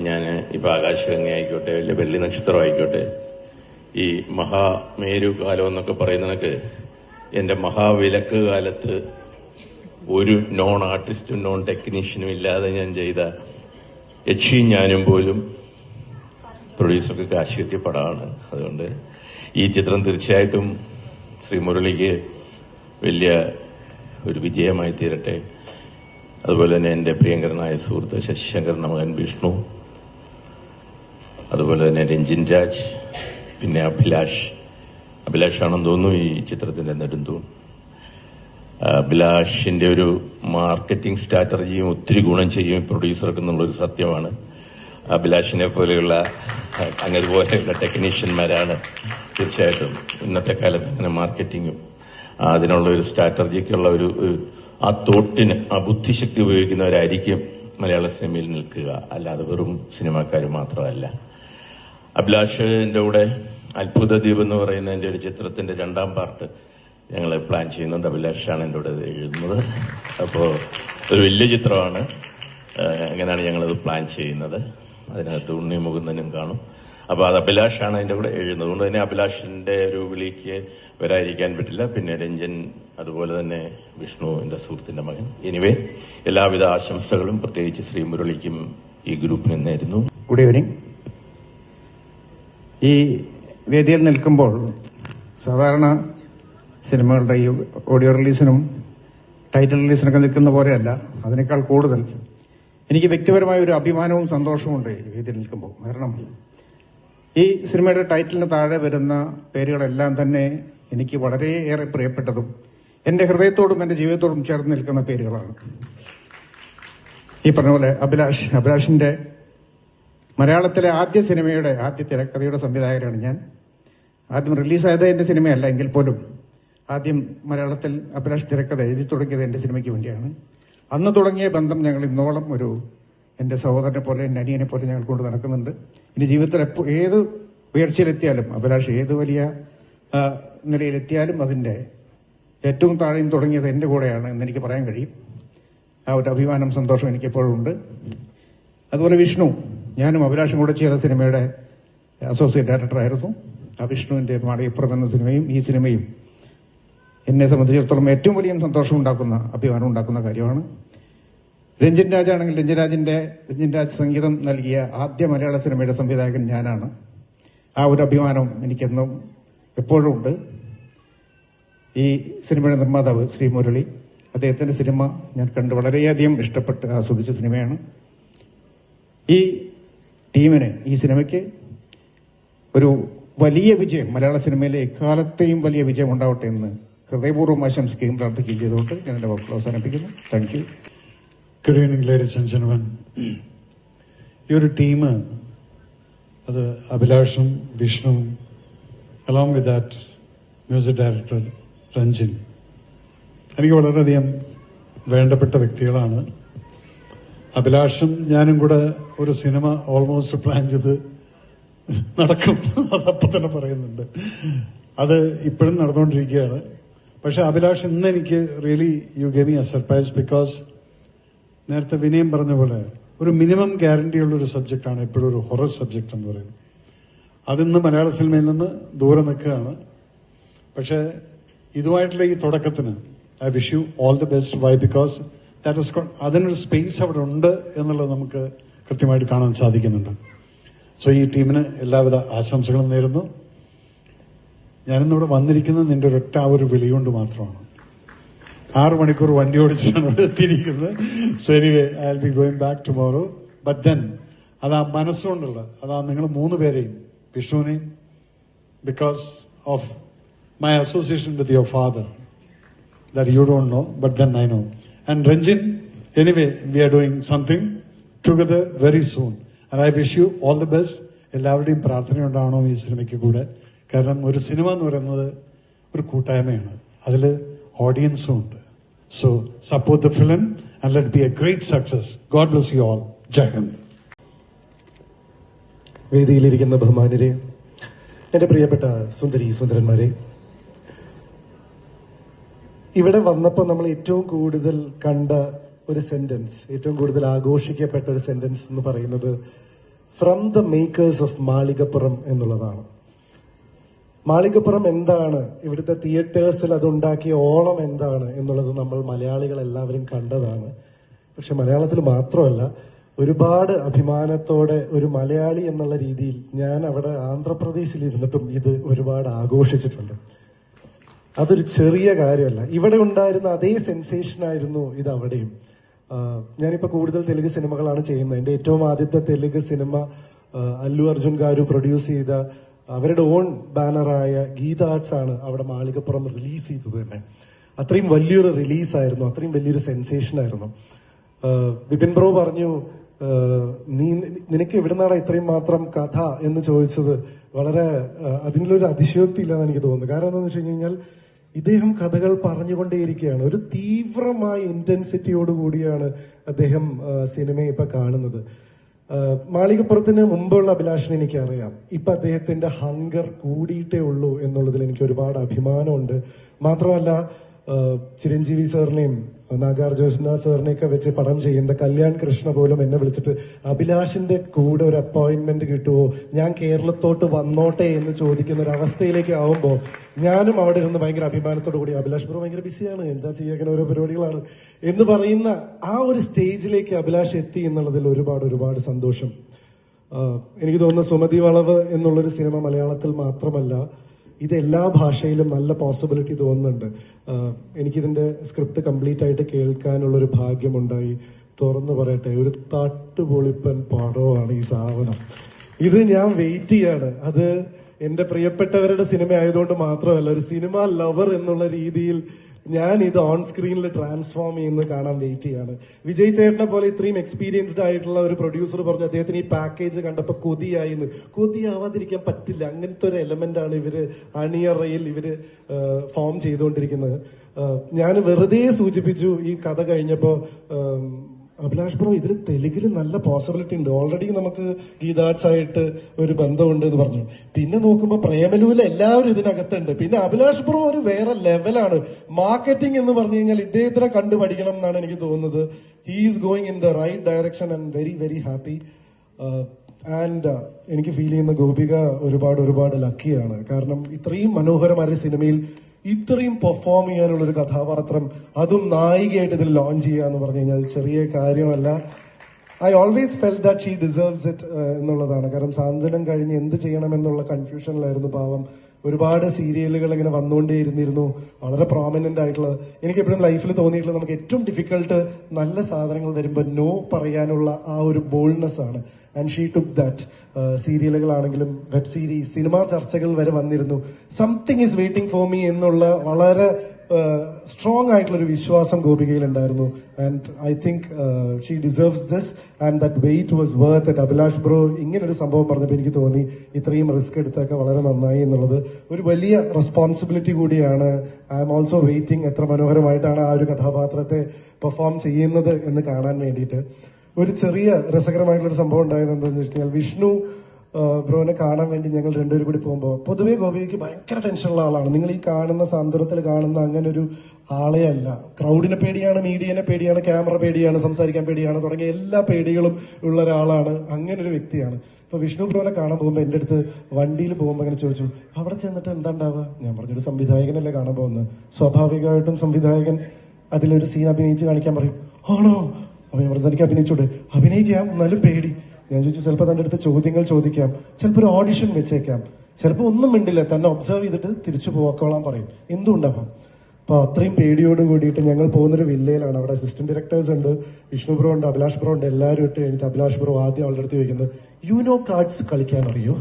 ഞാൻ ഇപ്പൊ ആകാശഗംഗ ആയിക്കോട്ടെ, വലിയ വെള്ളി നക്ഷത്രം ആയിക്കോട്ടെ, ഈ മഹാമേരു കാലം എന്നൊക്കെ പറയുന്നതൊക്കെ എന്റെ മഹാവിലക്ക് കാലത്ത് ഒരു നോൺ ആർട്ടിസ്റ്റും നോൺ ടെക്നീഷ്യനും ഇല്ലാതെ ഞാൻ ചെയ്ത യക്ഷിയും ഞാനും പോലും പ്രൊഡ്യൂസർക്ക് കാശ് കിട്ടിയ പടമാണ്. അതുകൊണ്ട് ഈ ചിത്രം തീർച്ചയായിട്ടും ശ്രീ മുരളിക്ക് വലിയ ഒരു വിജയമായി തീരട്ടെ. അതുപോലെ തന്നെ എന്റെ പ്രിയങ്കരനായ സുഹൃത്ത് ശശിശങ്കറിന്റെ മകൻ വിഷ്ണു, അതുപോലെ തന്നെ രഞ്ജിൻ രാജ്, പിന്നെ അഭിലാഷാണെന്ന് തോന്നുന്നു ഈ ചിത്രത്തിന്റെ നെടുന്തൂൺ. അഭിലാഷിന്റെ ഒരു മാർക്കറ്റിംഗ് സ്ട്രാറ്റജിയും ഒത്തിരി ഗുണം ചെയ്യും പ്രൊഡ്യൂസർക്ക് എന്നുള്ളൊരു സത്യമാണ്. അഭിലാഷിനെ പോലെയുള്ള അങ്ങനെപോലെയുള്ള ടെക്നീഷ്യന്മാരാണ് തീർച്ചയായിട്ടും ഇന്നത്തെ കാലത്ത് അങ്ങനെ മാർക്കറ്റിങ്ങും അതിനുള്ള ഒരു സ്ട്രാറ്റജിക്കുള്ള ഒരു ആ തോട്ടിന് ആ ബുദ്ധിശക്തി ഉപയോഗിക്കുന്നവരായിരിക്കും മലയാള സിനിമയിൽ നിൽക്കുക, അല്ലാതെ വെറും സിനിമാക്കാർ മാത്രമല്ല. അഭിലാഷിന്റെ കൂടെ അത്ഭുത ദ്വീപ് എന്ന് പറയുന്ന എന്റെ ഒരു ചിത്രത്തിന്റെ 2ാം പാർട്ട് ഞങ്ങൾ പ്ലാൻ ചെയ്യുന്നുണ്ട്. അഭിലാഷാണ് എൻ്റെ കൂടെ എഴുതുന്നത്. അപ്പോൾ ഒരു വലിയ ചിത്രമാണ്. അങ്ങനെയാണ് ഞങ്ങളത് പ്ലാൻ ചെയ്യുന്നത്. അതിനകത്ത് ഉണ്ണി മുകുന്ദനും കാണും. അപ്പോൾ അത് അഭിലാഷാണ് അതിൻ്റെ കൂടെ എഴുതുന്നത്. അതുകൊണ്ട് തന്നെ അഭിലാഷിന്റെ ഒരു വിളിക്ക് വരാതിരിക്കാൻ പറ്റില്ല. പിന്നെ രഞ്ജൻ, അതുപോലെ തന്നെ വിഷ്ണു, എൻ്റെ സുഹൃത്തിന്റെ മകൻ. എനിവേ, എല്ലാവിധ ആശംസകളും പ്രത്യേകിച്ച് ശ്രീ മുരളിക്കും ഈ ഗ്രൂപ്പിന് നേരുന്നു. Good evening. ഈ വേദിയിൽ നിൽക്കുമ്പോൾ സാധാരണ സിനിമകളുടെ ഈ ഓഡിയോ റിലീസിനും ടൈറ്റിൽ റിലീസിനൊക്കെ നിൽക്കുന്ന പോലെയല്ല, അതിനേക്കാൾ കൂടുതൽ എനിക്ക് വ്യക്തിപരമായ ഒരു അഭിമാനവും സന്തോഷവും ഉണ്ട് ഈ വേദിയിൽ നിൽക്കുമ്പോൾ. കാരണം ഈ സിനിമയുടെ ടൈറ്റിലിന് താഴെ വരുന്ന പേരുകളെല്ലാം തന്നെ എനിക്ക് വളരെയേറെ പ്രിയപ്പെട്ടതും എന്റെ ഹൃദയത്തോടും എന്റെ ജീവിതത്തോടും ചേർന്ന് നിൽക്കുന്ന പേരുകളാണ്. ഈ പറഞ്ഞ പോലെ അഭിലാഷിന്റെ മലയാളത്തിലെ ആദ്യ സിനിമയുടെ ആദ്യ തിരക്കഥയുടെ സംവിധായകനാണ് ഞാൻ. ആദ്യം റിലീസായത് എന്റെ സിനിമയല്ല എങ്കിൽ പോലും ആദ്യം മലയാളത്തിൽ അഭിലാഷ് തിരക്കഥ എഴുതി തുടങ്ങിയത് എന്റെ സിനിമയ്ക്ക് വേണ്ടിയാണ്. അന്ന് തുടങ്ങിയ ബന്ധം ഞങ്ങൾ ഇന്നോളം ഒരു എന്റെ സഹോദരനെ പോലെ എന്റെ അനിയനെ പോലെ ഞങ്ങൾ കൊണ്ട് നടക്കുന്നുണ്ട്. ഇനി ജീവിതത്തിൽ ഏത് ഉയർച്ചയിലെത്തിയാലും അഭിലാഷ് ഏത് വലിയ നിലയിലെത്തിയാലും അതിന്റെ ഏറ്റവും താഴെയും തുടങ്ങിയത് എന്റെ കൂടെയാണ് എന്നെനിക്ക് പറയാൻ കഴിയും. ആ ഒരു അഭിമാനം, സന്തോഷം എനിക്ക് എപ്പോഴും ഉണ്ട്. അതുപോലെ വിഷ്ണു, ഞാനും അഭിലാഷും കൂടെ ചെയ്ത സിനിമയുടെ അസോസിയേറ്റ് ഡയറക്ടറായിരുന്നു. ആ വിഷ്ണുവിന്റെ മാളികപ്പുറം എന്ന സിനിമയും ഈ സിനിമയും എന്നെ സംബന്ധിച്ചിടത്തോളം ഏറ്റവും വലിയ സന്തോഷം ഉണ്ടാക്കുന്ന, അഭിമാനം ഉണ്ടാക്കുന്ന കാര്യമാണ്. രഞ്ജിൻ രാജ് ആണെങ്കിൽ രഞ്ജിൻ രാജ് സംഗീതം നൽകിയ ആദ്യ മലയാള സിനിമയുടെ സംവിധായകൻ ഞാനാണ്. ആ ഒരു അഭിമാനം എനിക്കെന്നും എപ്പോഴും ഉണ്ട്. ഈ സിനിമയുടെ നിർമ്മാതാവ് ശ്രീ മുരളി, അദ്ദേഹത്തിന്റെ സിനിമ ഞാൻ കണ്ട് വളരെയധികം ഇഷ്ടപ്പെട്ട് ആസ്വദിച്ച സിനിമയാണ്. ഈ ടീമിന്, ഈ സിനിമയ്ക്ക് ഒരു വലിയ വിജയം, മലയാള സിനിമയിലെ എക്കാലത്തെയും വലിയ വിജയം ഉണ്ടാവട്ടെ എന്ന് ഹൃദയപൂർവ്വം ആശംസിക്കുകയും പ്രാർത്ഥിക്കുകയും ചെയ്തുകൊണ്ട് ഞാൻ എന്റെ വാക്കുകൾ അവസാനിപ്പിക്കുന്നു. Thank you. Good evening ladies and gentlemen. ഈ ഒരു ടീം, അത് അഭിലാഷും വിഷ്ണുവും along with that music director Ranjin, എനിക്ക് വളരെയധികം വേണ്ടപ്പെട്ട വ്യക്തികളാണ്. അഭിലാഷും ഞാനും കൂടെ ഒരു സിനിമ ഓൾമോസ്റ്റ് പ്ലാൻ ചെയ്ത് നടക്കും, അതപ്പം തന്നെ പറയുന്നുണ്ട്. അത് ഇപ്പോഴും നടന്നുകൊണ്ടിരിക്കുകയാണ്. പക്ഷെ അഭിലാഷ് ഇന്ന് എനിക്ക് really you gave me A surprise. Because നേരത്തെ വിനയം പറഞ്ഞ പോലെ ഒരു മിനിമം ഗ്യാരണ്ടി ഉള്ള ഒരു സബ്ജക്റ്റാണ് എപ്പോഴും ഒരു ഹൊറർ സബ്ജക്ട് എന്ന് പറയുന്നത്. അതിന്ന് മലയാള സിനിമയിൽ നിന്ന് ദൂരെ നിൽക്കുകയാണ്. പക്ഷെ ഇതുമായിട്ടുള്ള ഈ തുടക്കത്തിന് I wish you all the best. Why? Because that is അതിനൊരു സ്പേസ് അവിടെ ഉണ്ട് എന്നുള്ളത് നമുക്ക് കൃത്യമായിട്ട് കാണാൻ സാധിക്കുന്നുണ്ട്. സോ ഈ ടീമിന് എല്ലാവിധ ആശംസകളും നേരുന്നു. ഞാനിന്നിവിടെ വന്നിരിക്കുന്നത് നിന്റെ ഒരൊറ്റ ആ ഒരു വിളി കൊണ്ട് മാത്രമാണ്. 6 മണിക്കൂർ വണ്ടി ഓടിച്ചിട്ടാണ് ഇവിടെ എത്തിയിരിക്കുന്നത്. So anyway, I will be going back tomorrow. But then അത് ആ മനസ്സുകൊണ്ടുള്ള, അതാ നിങ്ങൾ 3 പേരെയും, വിഷ്ണുവിനെയും, because of my association with your father, that you don't know, but then I know. And Ranjin, anyway we are doing something together very soon. And I wish you all the best. എല്ലാവരുടെയും പ്രാർത്ഥന ഉണ്ടാവണം ഈ സിനിമയ്ക്ക് കൂടെ. കാരണം ഒരു cinema എന്ന് പറയുന്നത് ഒരു കൂട്ടായ്മയാണ്, അതിൽ ഓഡിയൻസും ഉണ്ട്. So support the film and let be a great success. God bless you all. Jai Hind. വേദിയിലിരിക്കുന്ന ബഹുമാനരെ, എന്റെ പ്രിയപ്പെട്ട സുന്ദരി സുന്ദരന്മാരെ, ഇവിടെ വന്നപ്പോൾ നമ്മൾ ഏറ്റവും കൂടുതൽ കണ്ട ഒരു സെന്റൻസ്, ഏറ്റവും കൂടുതൽ ആഘോഷിക്കപ്പെട്ട ഒരു സെന്റൻസ് എന്ന് പറയുന്നത് from the makers of Malikappuram എന്നുള്ളതാണ്. മാളികപ്പുറം എന്താണ്, ഇവിടുത്തെ തിയേറ്റേഴ്സിൽ അതുണ്ടാക്കിയ ഓളം എന്താണ് എന്നുള്ളത് നമ്മൾ മലയാളികൾ എല്ലാവരും കണ്ടതാണ്. പക്ഷെ മലയാളത്തിൽ മാത്രമല്ല, ഒരുപാട് അഭിമാനത്തോടെ ഒരു മലയാളി എന്നുള്ള രീതിയിൽ ഞാൻ അവിടെ ആന്ധ്രാപ്രദേശിൽ ഇരുന്നിട്ടും ഇത് ഒരുപാട് ആഘോഷിച്ചിട്ടുണ്ട്. അതൊരു ചെറിയ കാര്യമല്ല. ഇവിടെ ഉണ്ടായിരുന്ന അതേ സെൻസേഷൻ ആയിരുന്നു ഇത് അവിടെയും. ഞാനിപ്പോ കൂടുതൽ തെലുങ്ക് സിനിമകളാണ് ചെയ്യുന്നത്. എന്റെ ഏറ്റവും ആദ്യത്തെ തെലുങ്ക് സിനിമ അല്ലു അർജുൻ ഗാരു പ്രൊഡ്യൂസ് ചെയ്ത അവരുടെ ഓൺ ബാനറായ ഗീത ആർട്സ് ആണ് അവിടെ മാളികപ്പുറം റിലീസ് ചെയ്തത് തന്നെ. അത്രയും വലിയൊരു റിലീസായിരുന്നു, അത്രയും വലിയൊരു സെൻസേഷൻ ആയിരുന്നു. വിപിൻ ബ്രോ പറഞ്ഞു, നിനക്ക് എവിടുന്നാണ് ഇത്രയും മാത്രം കഥ എന്ന് ചോദിച്ചത് വളരെ അതിലൊരു അതിശയോക്തി ഇല്ലെന്ന് എനിക്ക് തോന്നുന്നു. കാരണം എന്താണെന്ന് വെച്ച് കഴിഞ്ഞാൽ ഇദ്ദേഹം കഥകൾ പറഞ്ഞുകൊണ്ടേയിരിക്കുകയാണ്. ഒരു തീവ്രമായ ഇന്റൻസിറ്റിയോട് കൂടിയാണ് അദ്ദേഹം സിനിമയെ ഇപ്പൊ കാണുന്നത്. മാളികപ്പുറത്തിന് മുമ്പുള്ള അഭിലാഷിനെ എനിക്കറിയാം. ഇപ്പൊ അദ്ദേഹത്തിന്റെ ഹങ്കർ കൂടിയിട്ടേ ഉള്ളൂ എന്നുള്ളതിൽ എനിക്ക് ഒരുപാട് അഭിമാനമുണ്ട്. മാത്രമല്ല ചിരഞ്ജീവി സാറിനെയും നാഗാർജുന സാറിനെയൊക്കെ വെച്ച് പടം ചെയ്യുന്ന കല്യാൺ കൃഷ്ണ പോലും എന്നെ വിളിച്ചിട്ട് അഭിലാഷിന്റെ കൂടെ ഒരു അപ്പോയിന്റ്മെന്റ് കിട്ടുമോ, ഞാൻ കേരളത്തോട്ട് വന്നോട്ടെ എന്ന് ചോദിക്കുന്ന ഒരു അവസ്ഥയിലേക്ക് ആവുമ്പോൾ ഞാനും അവിടെ ഇരുന്ന് ഭയങ്കര അഭിമാനത്തോടു കൂടി അഭിലാഷ് ബ്രോ ഭയങ്കര ബിസിയാണ്, എന്താ ചെയ്യാൻ ഓരോ പരിപാടികളാണ് എന്ന് പറയുന്ന ആ ഒരു സ്റ്റേജിലേക്ക് അഭിലാഷ് എത്തി എന്നുള്ളതിൽ ഒരുപാട് സന്തോഷം. എനിക്ക് തോന്നുന്നു സുമതി വളവ് എന്നുള്ളൊരു സിനിമ മലയാളത്തിൽ മാത്രമല്ല, ഇത് എല്ലാ ഭാഷയിലും നല്ല പോസിബിലിറ്റി തോന്നുന്നുണ്ട്. എനിക്കിതിന്റെ സ്ക്രിപ്റ്റ് കംപ്ലീറ്റ് ആയിട്ട് കേൾക്കാനുള്ളൊരു ഭാഗ്യമുണ്ടായി. തുറന്നു പറയട്ടെ, ഒരു തട്ടുപൊളിപ്പൻ പടമാണ് ഈ സാധനം. ഇത് ഞാൻ വെയിറ്റ് ചെയ്യാണ്. അത് എന്റെ പ്രിയപ്പെട്ടവരുടെ സിനിമ ആയതുകൊണ്ട് മാത്രമല്ല, ഒരു സിനിമ ലവർ എന്നുള്ള രീതിയിൽ ഞാൻ ഇത് ഓൺ സ്ക്രീനിൽ ട്രാൻസ്ഫോം ചെയ്യുന്നത് കാണാൻ വെയിറ്റ് ചെയ്യാണ്. വിജയ് ചേട്ടനെ പോലെ ഇത്രയും എക്സ്പീരിയൻസ്ഡ് ആയിട്ടുള്ള ഒരു പ്രൊഡ്യൂസർ പറഞ്ഞു അദ്ദേഹത്തിന് ഈ പാക്കേജ് കണ്ടപ്പോൾ കൊതിയായിന്ന്. കൊതിയാവാതിരിക്കാൻ പറ്റില്ല. അങ്ങനത്തെ ഒരു എലമെന്റ് ആണ് ഇവര് അണിയറയിൽ ഇവര് ഫോം ചെയ്തുകൊണ്ടിരിക്കുന്നത്. ഞാൻ വെറുതെ സൂചിപ്പിച്ചു ഈ കഥ കഴിഞ്ഞപ്പോ, അഭിലാഷ് ബ്രോ ഇതിൽ തെലുങ്കില് നല്ല പോസിബിലിറ്റി ഉണ്ട്, ഓൾറെഡി നമുക്ക് ഗീതാർട്സ് ആയിട്ട് ഒരു ബന്ധമുണ്ട് എന്ന് പറഞ്ഞു. പിന്നെ നോക്കുമ്പോ പ്രേമലൂല് എല്ലാവരും ഇതിനകത്തുണ്ട്. പിന്നെ അഭിലാഷ് ബ്രോ ഒരു വേറെ ലെവലാണ്. മാർക്കറ്റിംഗ് എന്ന് പറഞ്ഞു കഴിഞ്ഞാൽ ഇദ്ദേഹത്തിനെ കണ്ടു പഠിക്കണം എന്നാണ് എനിക്ക് തോന്നുന്നത്. He is going in the right direction and very happy. ആൻഡ് എനിക്ക് ഫീൽ ചെയ്യുന്ന ഗോപിക ഒരുപാട് ലക്കിയാണ്. കാരണം ഇത്രയും മനോഹരമായ സിനിമയിൽ ഇത്രയും പെർഫോം ചെയ്യാനുള്ള ഒരു കഥാപാത്രം, അതും നായികയായിട്ട് ഇതിൽ ലോഞ്ച് ചെയ്യുക എന്ന് പറഞ്ഞു കഴിഞ്ഞാൽ ചെറിയ കാര്യമല്ല. I always felt that she deserves it എന്നുള്ളതാണ്. കാരണം സാന്ത്വനം കഴിഞ്ഞ് എന്ത് ചെയ്യണം എന്നുള്ള കൺഫ്യൂഷനിലായിരുന്നു പാവം. ഒരുപാട് സീരിയലുകൾ ഇങ്ങനെ വന്നുകൊണ്ടേയിരുന്നിരുന്നു, വളരെ പ്രോമിനന്റ് ആയിട്ടുള്ള. എനിക്ക് എപ്പോഴും ലൈഫിൽ തോന്നിയിട്ടുള്ള നമുക്ക് ഏറ്റവും ഡിഫിക്കൽട്ട് നല്ല സാധനങ്ങൾ വരുമ്പോൾ നോ പറയാനുള്ള ആ ഒരു ബോൾഡ്നെസ് ആണ്. And she took that. സീരിയലുകളാണെങ്കിലും വെബ് സീരീസ്, സിനിമാ ചർച്ചകൾ വരെ വന്നിരുന്നു. Something is waiting for me എന്നുള്ള വളരെ സ്ട്രോങ് ആയിട്ടുള്ള ഒരു വിശ്വാസം ഗോപികയിൽ ഉണ്ടായിരുന്നു. And I think she deserves this and that wait was worth it. Abhilash bro ഇങ്ങനെ ഒരു സംഭവം പറഞ്ഞപ്പോൾ എനിക്ക് തോന്നി ഇത്രയും റിസ്ക് എടുത്തൊക്കെ വളരെ നന്നായി എന്നുള്ളത് ഒരു വലിയ റെസ്പോൺസിബിലിറ്റി കൂടിയാണ്. ഐ എം ഓൾസോ വെയിറ്റിംഗ് എത്ര മനോഹരമായിട്ടാണ് ആ ഒരു കഥാപാത്രത്തെ പെർഫോം ചെയ്യുന്നത് എന്ന് കാണാൻ വേണ്ടിയിട്ട്. ഒരു ചെറിയ രസകരമായിട്ടുള്ള ഒരു സംഭവം ഉണ്ടായത് എന്താണെന്ന് വെച്ച് കഴിഞ്ഞാൽ, വിഷ്ണു ബ്രോനെ കാണാൻ വേണ്ടി ഞങ്ങൾ രണ്ടുപേരും കൂടി പോകുമ്പോൾ, പൊതുവേ ഗോപിക്ക് ഭയങ്കര ടെൻഷനുള്ള ആളാണ്. നിങ്ങൾ ഈ കാണുന്ന സാന്ത്വനത്തിൽ കാണുന്ന അങ്ങനെ ഒരു ആളെ അല്ല. ക്രൗഡിനെ പേടിയാണ്, മീഡിയനെ പേടിയാണ്, ക്യാമറ പേടിയാണ്, സംസാരിക്കാൻ പേടിയാണ്, തുടങ്ങിയ എല്ലാ പേടികളും ഉള്ള ഒരാളാണ്. അങ്ങനെ ഒരു വ്യക്തിയാണ്. ഇപ്പൊ വിഷ്ണു ബ്രോനെ കാണാൻ പോകുമ്പോൾ എന്റെ അടുത്ത് വണ്ടിയിൽ പോകുമ്പോൾ അങ്ങനെ ചോദിച്ചു, അവിടെ ചെന്നിട്ട് എന്താ ഉണ്ടാവുക? ഞാൻ പറഞ്ഞൊരു സംവിധായകനല്ലേ കാണാൻ പോകുന്നത്. സ്വാഭാവികമായിട്ടും സംവിധായകൻ അതിലൊരു സീൻ അഭിനയിച്ച് കാണിക്കാൻ പറയും. ആണോ? അപ്പൊ ഞാൻ പറഞ്ഞു എനിക്ക് അഭിനയിച്ചൂടെ? അഭിനയിക്കാം, എന്നാലും പേടി. ഞാൻ ചോദിച്ചു, ചിലപ്പോൾ തന്റെ അടുത്ത് ചോദ്യങ്ങൾ ചോദിക്കാം, ചിലപ്പോൾ ഒരു ഓഡിഷൻ വെച്ചേക്കാം, ചിലപ്പോൾ ഒന്നും മിണ്ടില്ല, തന്നെ ഒബ്സർവ് ചെയ്തിട്ട് തിരിച്ചു പോക്കോളാൻ പറയും. എന്തുണ്ടാവാം. അപ്പൊ അത്രയും പേടിയോട് കൂടിയിട്ട് ഞങ്ങൾ പോകുന്നൊരു വില്ലയിലാണ്. അവിടെ അസിസ്റ്റന്റ് ഡയറക്ടേഴ്സ് ഉണ്ട്, വിഷ്ണു ബ്രോ ഉണ്ട്, അഭിലാഷ് ബ്രോ ഉണ്ട്. എല്ലാവരും ഇട്ട് കഴിഞ്ഞിട്ട് അഭിലാഷ് ബ്രോ ആദ്യം അവളുടെ അടുത്ത് ചോദിക്കുന്നത്, യുനോ കാർഡ്സ് കളിക്കാൻ അറിയോ?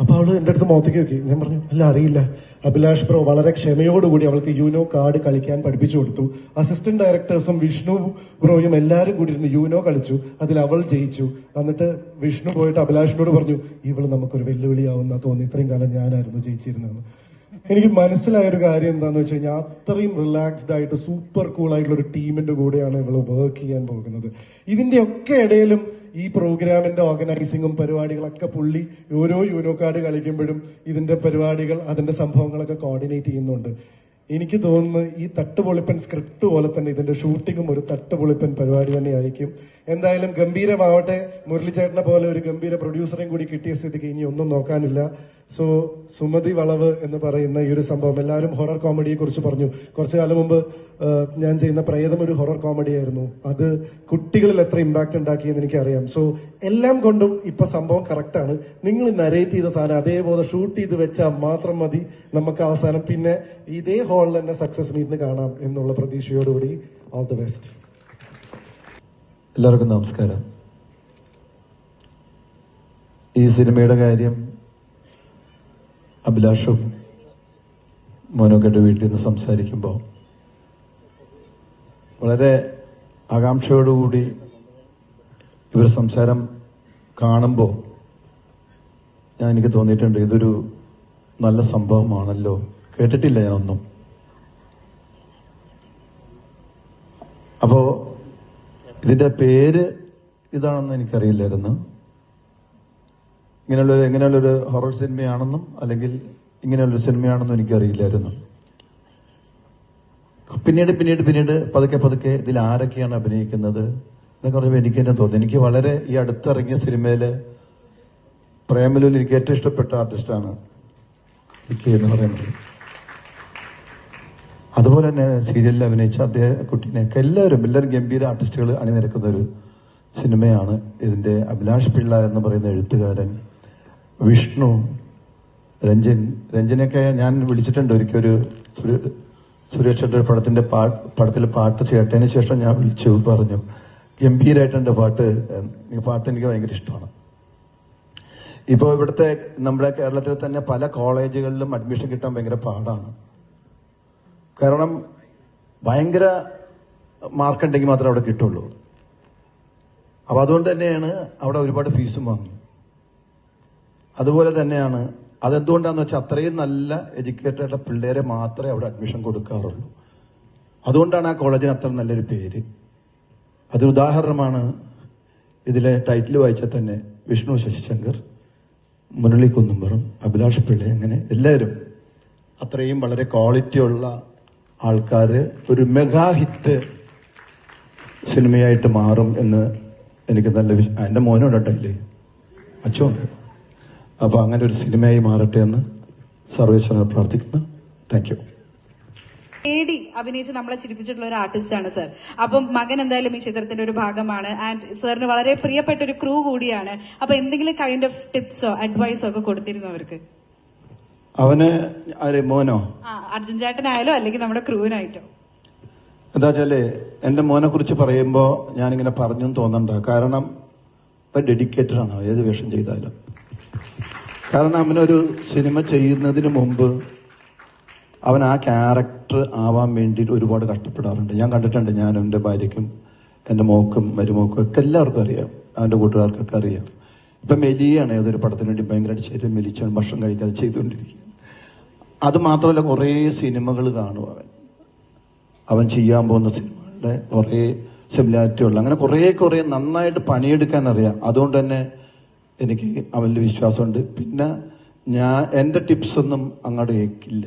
അപ്പൊ അവള് എന്റെ അടുത്ത് മുഖത്തേക്ക് നോക്കി. ഞാൻ പറഞ്ഞു, അല്ല അറിയില്ല. അഭിലാഷ് ബ്രോ വളരെ ക്ഷമയോടുകൂടി അവൾക്ക് യൂനോ കാർഡ് കളിക്കാൻ പഠിപ്പിച്ചു കൊടുത്തു. അസിസ്റ്റന്റ് ഡയറക്ടേഴ്സും വിഷ്ണു ബ്രോയും എല്ലാവരും കൂടി ഇരുന്ന് യൂനോ കളിച്ചു. അതിൽ അവൾ ജയിച്ചു. എന്നിട്ട് വിഷ്ണു പോയിട്ട് അഭിലാഷിനോട് പറഞ്ഞു, ഇവള് നമുക്കൊരു വെല്ലുവിളിയാവുന്ന തോന്നി, ഇത്രയും കാലം ഞാനായിരുന്നു ജയിച്ചിരുന്നതെന്ന്. എനിക്ക് മനസ്സിലായ ഒരു കാര്യം എന്താണെന്ന് വെച്ച് കഴിഞ്ഞാൽ, അത്രയും റിലാക്സ്ഡ് ആയിട്ട് സൂപ്പർ കൂൾ ആയിട്ടുള്ള ഒരു ടീമിന്റെ കൂടെയാണ് ഇവള് വർക്ക് ചെയ്യാൻ പോകുന്നത്. ഇതിന്റെ ഒക്കെ ഇടയിലും ഈ പ്രോഗ്രാമിന്റെ ഓർഗനൈസിങ്ങും പരിപാടികളൊക്കെ പുള്ളി ഓരോ യൂനോ കാർഡ് കളിക്കുമ്പോഴും ഇതിന്റെ പരിപാടികൾ, അതിന്റെ സംഭവങ്ങളൊക്കെ കോർഡിനേറ്റ് ചെയ്യുന്നുണ്ട്. എനിക്ക് തോന്നുന്നു ഈ തട്ടുപൊളിപ്പൻ സ്ക്രിപ്റ്റ് പോലെ തന്നെ ഇതിന്റെ ഷൂട്ടിങ്ങും ഒരു തട്ടുപൊളിപ്പൻ പരിപാടി തന്നെയായിരിക്കും. എന്തായാലും ഗംഭീരമാവട്ടെ. മുരളിച്ചേട്ടനെ പോലെ ഒരു ഗംഭീര പ്രൊഡ്യൂസറെയും കൂടി കിട്ടിയ സ്ഥിതിക്ക് ഇനി ഒന്നും നോക്കാനില്ല. സോ സുമതി വളവ് എന്ന് പറയുന്ന ഈ ഒരു സംഭവം, എല്ലാവരും ഹൊറർ കോമഡിയെ കുറിച്ച് പറഞ്ഞു. കുറച്ചു കാലം മുമ്പ് ഞാൻ ചെയ്യുന്ന പ്രേതം ഒരു ഹൊറർ കോമഡി ആയിരുന്നു. അത് കുട്ടികളിൽ എത്ര ഇമ്പാക്ട് ഉണ്ടാക്കിയെന്ന് എനിക്കറിയാം. സോ എല്ലാം കൊണ്ടും ഇപ്പൊ സംഭവം കറക്റ്റാണ്. നിങ്ങൾ നരേറ്റ് ചെയ്ത സാധനം അതേപോലെ ഷൂട്ട് ചെയ്ത് വെച്ചാൽ മാത്രം മതി. നമുക്ക് അവസാനം പിന്നെ ഇതേ ഹാളിൽ തന്നെ സക്സസ് മീറ്റിന് കാണാം എന്നുള്ള പ്രതീക്ഷയോടുകൂടി ഓൾ ദി ബെസ്റ്റ്. എല്ലാവർക്കും നമസ്കാരം. ഈ സിനിമയുടെ കാര്യം അഭിലാഷും മോനൊക്കെയുടെ വീട്ടിൽ നിന്ന് സംസാരിക്കുമ്പോൾ വളരെ ആകാംക്ഷയോടുകൂടി ഇവർ സംസാരം കാണുമ്പോൾ എനിക്ക് തോന്നിയിട്ടുണ്ട്, ഇതൊരു നല്ല സംഭവമാണല്ലോ. കേട്ടിട്ടില്ല ഞാനൊന്നും. അപ്പോ ഇതിന്റെ പേര് ഇതാണെന്ന് എനിക്കറിയില്ലായിരുന്നു. ഇങ്ങനെയുള്ളൊരു ഹൊറർ സിനിമയാണെന്നും അല്ലെങ്കിൽ ഇങ്ങനെയുള്ളൊരു സിനിമയാണെന്നും എനിക്കറിയില്ലായിരുന്നു. പിന്നീട് പതുക്കെ ഇതിൽ ആരൊക്കെയാണ് അഭിനയിക്കുന്നത് എന്നൊക്കെ പറയുമ്പോൾ എനിക്ക് തന്നെ തോന്നി. എനിക്ക് വളരെ ഈ അടുത്തിറങ്ങിയ സിനിമയില് പ്രേമലുവിൽ എനിക്ക് ഏറ്റവും ഇഷ്ടപ്പെട്ട ആർട്ടിസ്റ്റാണ് ഇക്കി എന്ന് പറയുന്നത്. അതുപോലെ തന്നെ സീരിയലിൽ അഭിനയിച്ച കുട്ടീനെയൊക്കെ എല്ലാവരും ഗംഭീര ആർട്ടിസ്റ്റുകൾ അണിനിരക്കുന്ന ഒരു സിനിമയാണ്. ഇതിന്റെ അഭിലാഷ് പിള്ള എന്ന് പറയുന്ന എഴുത്തുകാരൻ, വിഷ്ണു, രഞ്ജനൊക്കെ ഞാൻ വിളിച്ചിട്ടുണ്ട് ഒരിക്കൽ സുരേഷ് പടത്തിൽ പാട്ട് ചേട്ടതിന് ശേഷം ഞാൻ വിളിച്ചു പറഞ്ഞു, ഗംഭീരമായിട്ടുണ്ട് പാട്ട് എനിക്ക് ഭയങ്കര ഇഷ്ടമാണ്. ഇപ്പോൾ ഇവിടുത്തെ നമ്മുടെ കേരളത്തിൽ തന്നെ പല കോളേജുകളിലും അഡ്മിഷൻ കിട്ടാൻ ഭയങ്കര പാടാണ്. കാരണം ഭയങ്കര മാർക്കുണ്ടെങ്കിൽ മാത്രമേ അവിടെ കിട്ടുള്ളൂ. അപ്പൊ അതുകൊണ്ട് തന്നെയാണ് അവിടെ ഒരുപാട് ഫീസും വാങ്ങുന്നത്. അതുപോലെ തന്നെയാണ് അതെന്തുകൊണ്ടാന്ന് വെച്ചാൽ അത്രയും നല്ല എഡ്യൂക്കേറ്റഡ് പിള്ളേരെ മാത്രമേ അവിടെ അഡ്മിഷൻ കൊടുക്കാറുള്ളൂ. അതുകൊണ്ടാണ് ആ കോളേജിന് അത്ര നല്ലൊരു പേര്. അതൊരു ഉദാഹരണമാണ് ഇതിലെ ടൈറ്റിൽ വായിച്ചാൽ തന്നെ വിഷ്ണു ശശിശങ്കർ, മുരളി കുന്നുംപുറം, അഭിലാഷ് പിള്ള, അങ്ങനെ എല്ലാവരും അത്രയും വളരെ ക്വാളിറ്റിയുള്ള ആൾക്കാര് ഒരു മെഗാ ഹിറ്റ് സിനിമയായിട്ട് മാറും എന്ന് എനിക്ക് നല്ല എൻ്റെ മോനുണ്ടല്ലേ, അച്ഛനുണ്ട്. അപ്പൊ അങ്ങനെ ഒരു സിനിമയായി മാറട്ടെ എന്ന് സർവേശ്വരനെ പ്രാർത്ഥിക്കുന്നു. Thank you. പേടി അഭിനയിച്ച് നമ്മളെ ചിരിപ്പിച്ചിട്ടുള്ള ഒരു ആർട്ടിസ്റ്റാണ് സർ. അപ്പം മകൻ എന്തായാലും ഈ ചിത്രത്തിന്റെ ഒരു ഭാഗമാണ്. ആൻഡ് സാറിന് വളരെ പ്രിയപ്പെട്ട ഒരു ക്രൂ കൂടിയാണ്. അപ്പൊ എന്തെങ്കിലും കൈൻഡ് ഓഫ് ടിപ്സോ അഡ്വൈസോ ഒക്കെ കൊടുത്തിരുന്നവർക്ക്? അവന് മോനോ? അർജുൻ ചേട്ടനായാലോ അല്ലെങ്കിൽ നമ്മുടെ ക്രൂവിനായിട്ടോ? എന്താ വെച്ചാല് എന്റെ മോനെ കുറിച്ച് പറയുമ്പോ ഞാനിങ്ങനെ പറഞ്ഞു തോന്നണ്ട. കാരണം ഡെഡിക്കേറ്റഡ് ആണ് ഏത് വേഷം ചെയ്താലും. കാരണം അവനൊരു സിനിമ ചെയ്യുന്നതിന് മുമ്പ് അവൻ ആ ക്യാരക്ടർ ആവാൻ വേണ്ടിയിട്ട് ഒരുപാട് കഷ്ടപ്പെടാറുണ്ട്. ഞാൻ കണ്ടിട്ടുണ്ട്. ഞാനും എൻ്റെ ഭാര്യയ്ക്കും എൻ്റെ മോക്കും മരുമോക്കും ഒക്കെ എല്ലാവർക്കും അറിയാം, അവൻ്റെ കൂട്ടുകാർക്കൊക്കെ അറിയാം. ഇപ്പം മെലിയാണ് ഏതൊരു പടത്തിന് വേണ്ടി ഭയങ്കരമായിട്ട് ശരീരം മെലിച്ചാണ് ഭക്ഷണം കഴിക്കാതെ ചെയ്തുകൊണ്ടിരിക്കുന്നത്. അത് മാത്രമല്ല കുറേ സിനിമകൾ കാണും അവൻ ചെയ്യാൻ പോകുന്ന സിനിമകളുടെ കുറേ സിമിലാരിറ്റി ഉള്ള അങ്ങനെ കുറേ നന്നായിട്ട് പണിയെടുക്കാൻ അറിയാം. അതുകൊണ്ട് തന്നെ എനിക്ക് അവനിൽ വിശ്വാസമുണ്ട്. പിന്നെ എൻ്റെ ടിപ്സ് ഒന്നും അങ്ങോട്ട് കേൾക്കില്ല,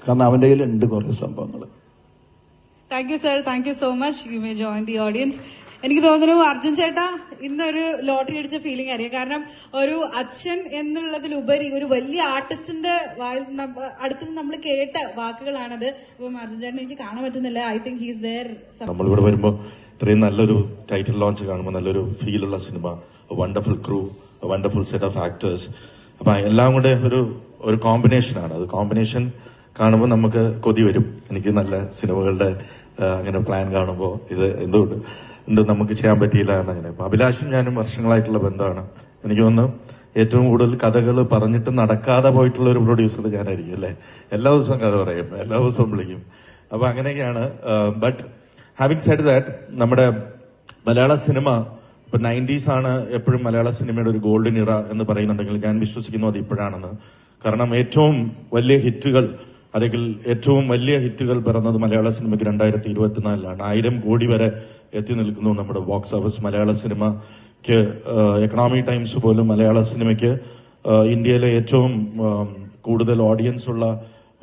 കാരണം അവന്റെ കയ്യിലുണ്ട് കുറെ സംഭവങ്ങൾ. Thank you sir, thank you so much. You may join the audience. എനിക്ക് തോന്നുന്നു അർജുൻ ചേട്ടാ ഇന്നൊരു ലോട്ടറി അടിച്ച ഫീലിംഗ് അറിയാം. കാരണം ഒരു അച്ഛൻ എന്നുള്ളതിലുപരി ഒരു വലിയ ആർട്ടിസ്റ്റിന്റെ അടുത്ത് നമ്മൾ കേട്ട വാക്കുകളാണത്. അപ്പം അർജുൻ ചേട്ടൻ എനിക്ക് കാണാൻ പറ്റുന്നില്ല. I think he's there. നമ്മളിവിടെ വരുമ്പോൾ ഇത്രയും നല്ലൊരു ടൈറ്റിൽ ലോഞ്ച് കാണുമ്പോൾ നല്ലൊരു ഫീലുള്ള cinema, wonderful crew, wonderful set of actors. അപ്പൊ എല്ലാം കൂടെ ഒരു കോമ്പിനേഷനാണ്. അത് കോമ്പിനേഷൻ കാണുമ്പോൾ നമുക്ക് കൊതി വരും. എനിക്ക് നല്ല സിനിമകളുടെ അങ്ങനെ പ്ലാൻ കാണുമ്പോൾ ഇത് എന്തുകൊണ്ട് നമുക്ക് ചെയ്യാൻ പറ്റിയില്ല എന്നങ്ങനെ. അപ്പൊ അഭിലാഷും ഞാനും വർഷങ്ങളായിട്ടുള്ള ബന്ധമാണ്. എനിക്ക് തോന്നുന്നു ഏറ്റവും കൂടുതൽ കഥകൾ പറഞ്ഞിട്ട് നടക്കാതെ പോയിട്ടുള്ള ഒരു പ്രൊഡ്യൂസർ ഞാനായിരിക്കും അല്ലെ. എല്ലാ ദിവസവും കഥ പറയും, എല്ലാ ദിവസവും വിളിക്കും. അപ്പൊ അങ്ങനെയൊക്കെയാണ്. ബട്ട് ഹാവിങ് സെഡ് ദാറ്റ് നമ്മുടെ മലയാള സിനിമ ഇപ്പൊ 90s ആണ് എപ്പോഴും മലയാള സിനിമയുടെ ഒരു ഗോൾഡൻ ഇറ എന്ന് പറയുന്നുണ്ടെങ്കിൽ ഞാൻ വിശ്വസിക്കുന്നു അത് ഇപ്പോഴാണെന്ന്. കാരണം ഏറ്റവും വലിയ ഹിറ്റുകൾ അല്ലെങ്കിൽ ഏറ്റവും വലിയ ഹിറ്റുകൾ പിറന്നത് മലയാള സിനിമയ്ക്ക് 2024 1000 കോടി വരെ എത്തി നിൽക്കുന്നു നമ്മുടെ ബോക്സ് ഓഫീസ്. മലയാള സിനിമയ്ക്ക് എക്കണോമിക് ടൈംസ് പോലും മലയാള സിനിമയ്ക്ക് ഇന്ത്യയിലെ ഏറ്റവും കൂടുതൽ ഓഡിയൻസ് ഉള്ള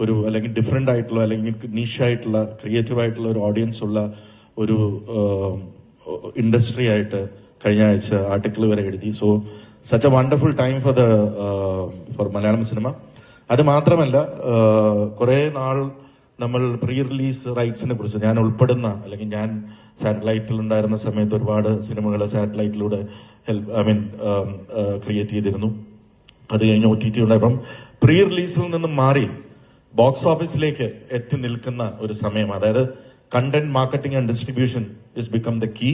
ഒരു അല്ലെങ്കിൽ ഡിഫറെന്റ് ആയിട്ടുള്ള അല്ലെങ്കിൽ നിഷായിട്ടുള്ള ക്രിയേറ്റീവ് ആയിട്ടുള്ള ഒരു ഓഡിയൻസ് ഉള്ള ഒരു ഇൻഡസ്ട്രി ആയിട്ട് കഴിഞ്ഞ ആഴ്ച ആർട്ടിക്കിൾ വരെ എഴുതി. So such A wonderful time for Malayalam cinema. അത് മാത്രമല്ല കുറെ നാൾ നമ്മൾ പ്രീ റിലീസ് റൈറ്റ്സിനെ കുറിച്ച് ഞാൻ ഉൾപ്പെടുന്ന അല്ലെങ്കിൽ ഞാൻ സാറ്റലൈറ്റിൽ ഉണ്ടായിരുന്ന സമയത്ത് ഒരുപാട് സിനിമകൾ സാറ്റലൈറ്റിലൂടെ ക്രിയേറ്റ് ചെയ്തിരുന്നു. അത് കഴിഞ്ഞ് OTT ഉണ്ടായപ്പം പ്രീ റിലീസിൽ നിന്നും മാറി ബോക്സ് ഓഫീസിലേക്ക് എത്തി നിൽക്കുന്ന ഒരു സമയം. അതായത് content marketing and distribution is become the key.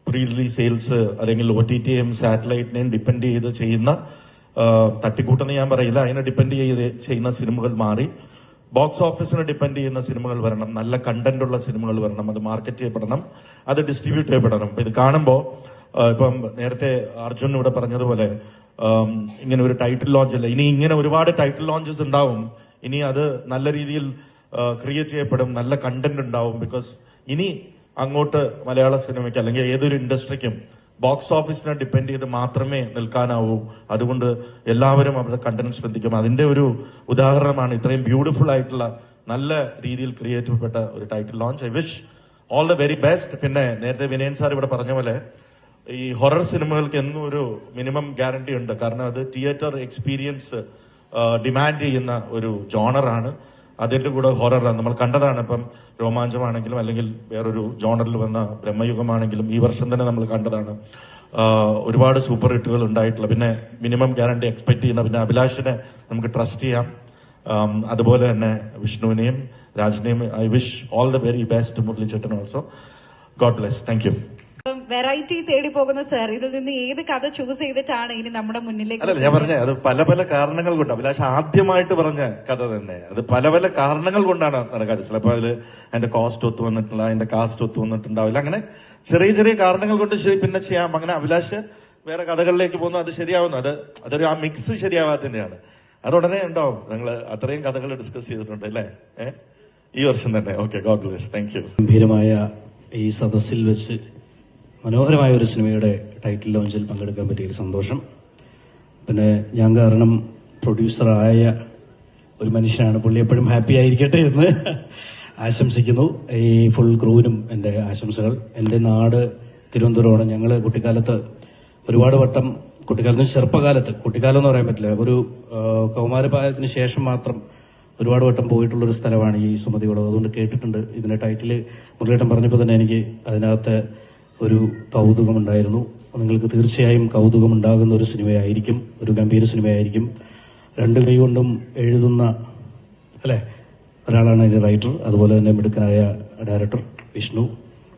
Pre release sales അല്ലെങ്കിൽ OTTയും സാറ്റലൈറ്റിനെയും ഡിപ്പെൻഡ് ചെയ്ത് ചെയ്യുന്ന തട്ടിക്കൂട്ടെന്ന് ഞാൻ പറയില്ല, അതിനെ ഡിപ്പെൻഡ് ചെയ്ത് ചെയ്യുന്ന സിനിമകൾ മാറി ബോക്സ് ഓഫീസിനെ ഡിപ്പെൻഡ് ചെയ്യുന്ന സിനിമകൾ വരണം, നല്ല കണ്ടന്റ് ഉള്ള സിനിമകൾ വരണം, അത് മാർക്കറ്റ് ചെയ്യപ്പെടണം, അത് ഡിസ്ട്രിബ്യൂട്ട് ചെയ്യപ്പെടണം. ഇത് കാണുമ്പോൾ ഇപ്പം നേരത്തെ അർജുൻ ഇവിടെ പറഞ്ഞതുപോലെ ഇങ്ങനെ ഒരു ടൈറ്റിൽ ലോഞ്ച് അല്ല, ഇനി ഇങ്ങനെ ഒരുപാട് ടൈറ്റിൽ ലോഞ്ചസ് ഉണ്ടാവും. ഇനി അത് നല്ല രീതിയിൽ ക്രിയേറ്റ് ചെയ്യപ്പെടും, നല്ല കണ്ടന്റ് ഉണ്ടാവും. ബിക്കോസ് ഇനി അങ്ങോട്ട് മലയാള സിനിമയ്ക്ക് അല്ലെങ്കിൽ ഏതൊരു ഇൻഡസ്ട്രിക്കും ബോക്സ് ഓഫീസിനെ ഡിപ്പെൻഡ് ചെയ്ത് മാത്രമേ നിൽക്കാനാവൂ. അതുകൊണ്ട് എല്ലാവരും അവരുടെ കണ്ടന്റ് ശ്രദ്ധിക്കും. അതിന്റെ ഒരു ഉദാഹരണമാണ് ഇത്രയും ബ്യൂട്ടിഫുൾ ആയിട്ടുള്ള നല്ല രീതിയിൽ ക്രിയേറ്റ് ചെയ്യപ്പെട്ട ഒരു title launch. I wish all the very best. പിന്നെ നേരത്തെ വിനയൻ സാർ ഇവിടെ പറഞ്ഞ പോലെ ഈ ഹൊറർ സിനിമകൾക്ക് എന്നും ഒരു മിനിമം ഗ്യാരണ്ടി ഉണ്ട്. കാരണം അത് തിയേറ്റർ എക്സ്പീരിയൻസ് ഡിമാൻഡ് ചെയ്യുന്ന ഒരു ജോണറാണ്. അതിന്റെ കൂടെ ഹൊററാണ് നമ്മൾ കണ്ടതാണ്. ഇപ്പം രോമാഞ്ചമാണെങ്കിലും അല്ലെങ്കിൽ വേറൊരു ജോണറിൽ വന്ന ബ്രഹ്മയുഗമാണെങ്കിലും ഈ വർഷം തന്നെ നമ്മൾ കണ്ടതാണ്. ഒരുപാട് സൂപ്പർ ഹിറ്റുകൾ ഉണ്ടായിട്ടുള്ള, പിന്നെ മിനിമം ഗ്യാരണ്ടി എക്സ്പെക്ട് ചെയ്യുന്ന, പിന്നെ അഭിലാഷിനെ നമുക്ക് ട്രസ്റ്റ് ചെയ്യാം. അതുപോലെ തന്നെ വിഷ്ണുവിനെയും രാജിനെയും I wish all the very best. മുരളീചേട്ടൻ also. God bless. Thank you. Variety തേടി പോകുന്ന സാർ, ഇതിൽ നിന്ന് ഏത് കഥ ചൂസ് ചെയ്തിട്ടാണ് ഇനി നമ്മുടെ മുന്നിലേക്ക്? അല്ല, ഞാൻ പറഞ്ഞ അത് പല പല കാരണങ്ങൾ കൊണ്ട് അഭിലാഷ് ആദ്യമായിട്ട് പറഞ്ഞ കഥ തന്നെ അത് പല പല കാരണങ്ങൾ കൊണ്ടാണ് നടക്കാറ്. ചിലപ്പോൾ അതിൽ അതിന്റെ കോസ്റ്റ് ഒത്തു വന്നിട്ടില്ല, അതിന്റെ കാസ്റ്റ് ഒത്തു വന്നിട്ടുണ്ടാവില്ല. അങ്ങനെ ചെറിയ ചെറിയ കാരണങ്ങൾ കൊണ്ട് ശരി പിന്നെ ചെയ്യാം. അങ്ങനെ അഭിലാഷ് വേറെ കഥകളിലേക്ക് പോകുന്നു, അത് ശരിയാവുന്നു. അതൊരു ആ മിക്സ് ശരിയാവാത്തതിന്റെയാണ്. അത് ഉടനെ ഉണ്ടാവും. ഞങ്ങൾ അത്രയും കഥകൾ ഡിസ്കസ് ചെയ്തിട്ടുണ്ട് അല്ലേ ഈ വർഷം തന്നെ. Okay, God bless. Thank U. ഗംഭീരമായ ഈ സദസ്സിൽ വെച്ച് മനോഹരമായ ഒരു സിനിമയുടെ ടൈറ്റിൽ ലോഞ്ചിൽ പങ്കെടുക്കാൻ പറ്റിയൊരു സന്തോഷം. പിന്നെ ഞാൻ കാരണം പ്രൊഡ്യൂസറായ ഒരു മനുഷ്യനാണ്. പുള്ളി എപ്പോഴും ഹാപ്പി ആയിരിക്കട്ടെ എന്ന് ആശംസിക്കുന്നു. ഈ ഫുൾ ക്രൂവിനും എൻ്റെ ആശംസകൾ. എൻ്റെ നാട് തിരുവനന്തപുരമാണ്. ഞങ്ങൾ കുട്ടിക്കാലത്ത് ഒരുപാട് വട്ടം, കുട്ടിക്കാലത്തിന് ചെറുപ്പകാലത്ത്, കുട്ടിക്കാലം എന്ന് പറയാൻ പറ്റില്ല, ഒരു കൗമാരപ്രായത്തിന് ശേഷം മാത്രം ഒരുപാട് വട്ടം പോയിട്ടുള്ളൊരു സ്ഥലമാണ് ഈ സുമതികുളം. അതുകൊണ്ട് കേട്ടിട്ടുണ്ട്. ഇതിന്റെ ടൈറ്റിൽ മുരളീട്ടൻ പറഞ്ഞപ്പോൾ തന്നെ എനിക്ക് അതിനകത്ത് ഒരു കൗതുകമുണ്ടായിരുന്നു. നിങ്ങൾക്ക് തീർച്ചയായും കൗതുകമുണ്ടാകുന്ന ഒരു സിനിമയായിരിക്കും, ഒരു ഗംഭീര സിനിമയായിരിക്കും. രണ്ട് കൈ കൊണ്ടും എഴുതുന്ന അല്ലെ ഒരാളാണ് അതിന്റെ റൈറ്റർ. അതുപോലെ തന്നെ മിടുക്കനായ ഡയറക്ടർ വിഷ്ണു.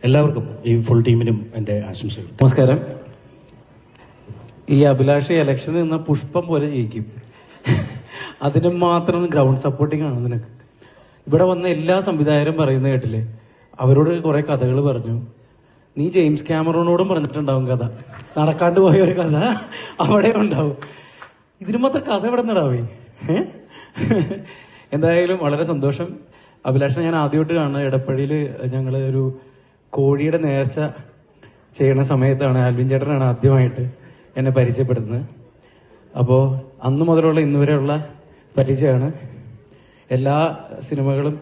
എല്ലാവർക്കും, ഈ ഫുൾ ടീമിനും എൻ്റെ ആശംസകൾ. നമസ്കാരം. ഈ അഭിലാഷ് ഇലക്ഷനിൽ നിന്ന് പുഷ്പം പോലെ ജയിക്കും. അതിന് മാത്രം ഗ്രൗണ്ട് സപ്പോർട്ടിംഗ് ആണ് നിനക്ക്. ഇവിടെ വന്ന എല്ലാ സംവിധായകരും പറയുന്നത് കേട്ടില്ലേ, അവരോട് കുറെ കഥകൾ പറഞ്ഞു. നീ ജെയിംസ് ക്യാമറോണോടും പറഞ്ഞിട്ടുണ്ടാവും കഥ, നടക്കാണ്ട് പോയ ഒരു കഥ അവിടെ ഉണ്ടാവും. ഇതിന് മാത്രം കഥ എവിടെ നിന്നിടാവേ? എന്തായാലും വളരെ സന്തോഷം. അഭിലാഷിനെ ഞാൻ ആദ്യമായിട്ട് കാണുന്നത് എടപ്പള്ളിയിൽ ഞങ്ങൾ ഒരു കോഴിയുടെ നേർച്ച ചെയ്യണ സമയത്താണ്. ആൽവിൻ ചേട്ടനാണ് ആദ്യമായിട്ട് എന്നെ പരിചയപ്പെടുത്തുന്നത്. അപ്പോൾ അന്ന് മുതലുള്ള ഇന്ന് വരെയുള്ള പരിചയമാണ്. എല്ലാ സിനിമകളും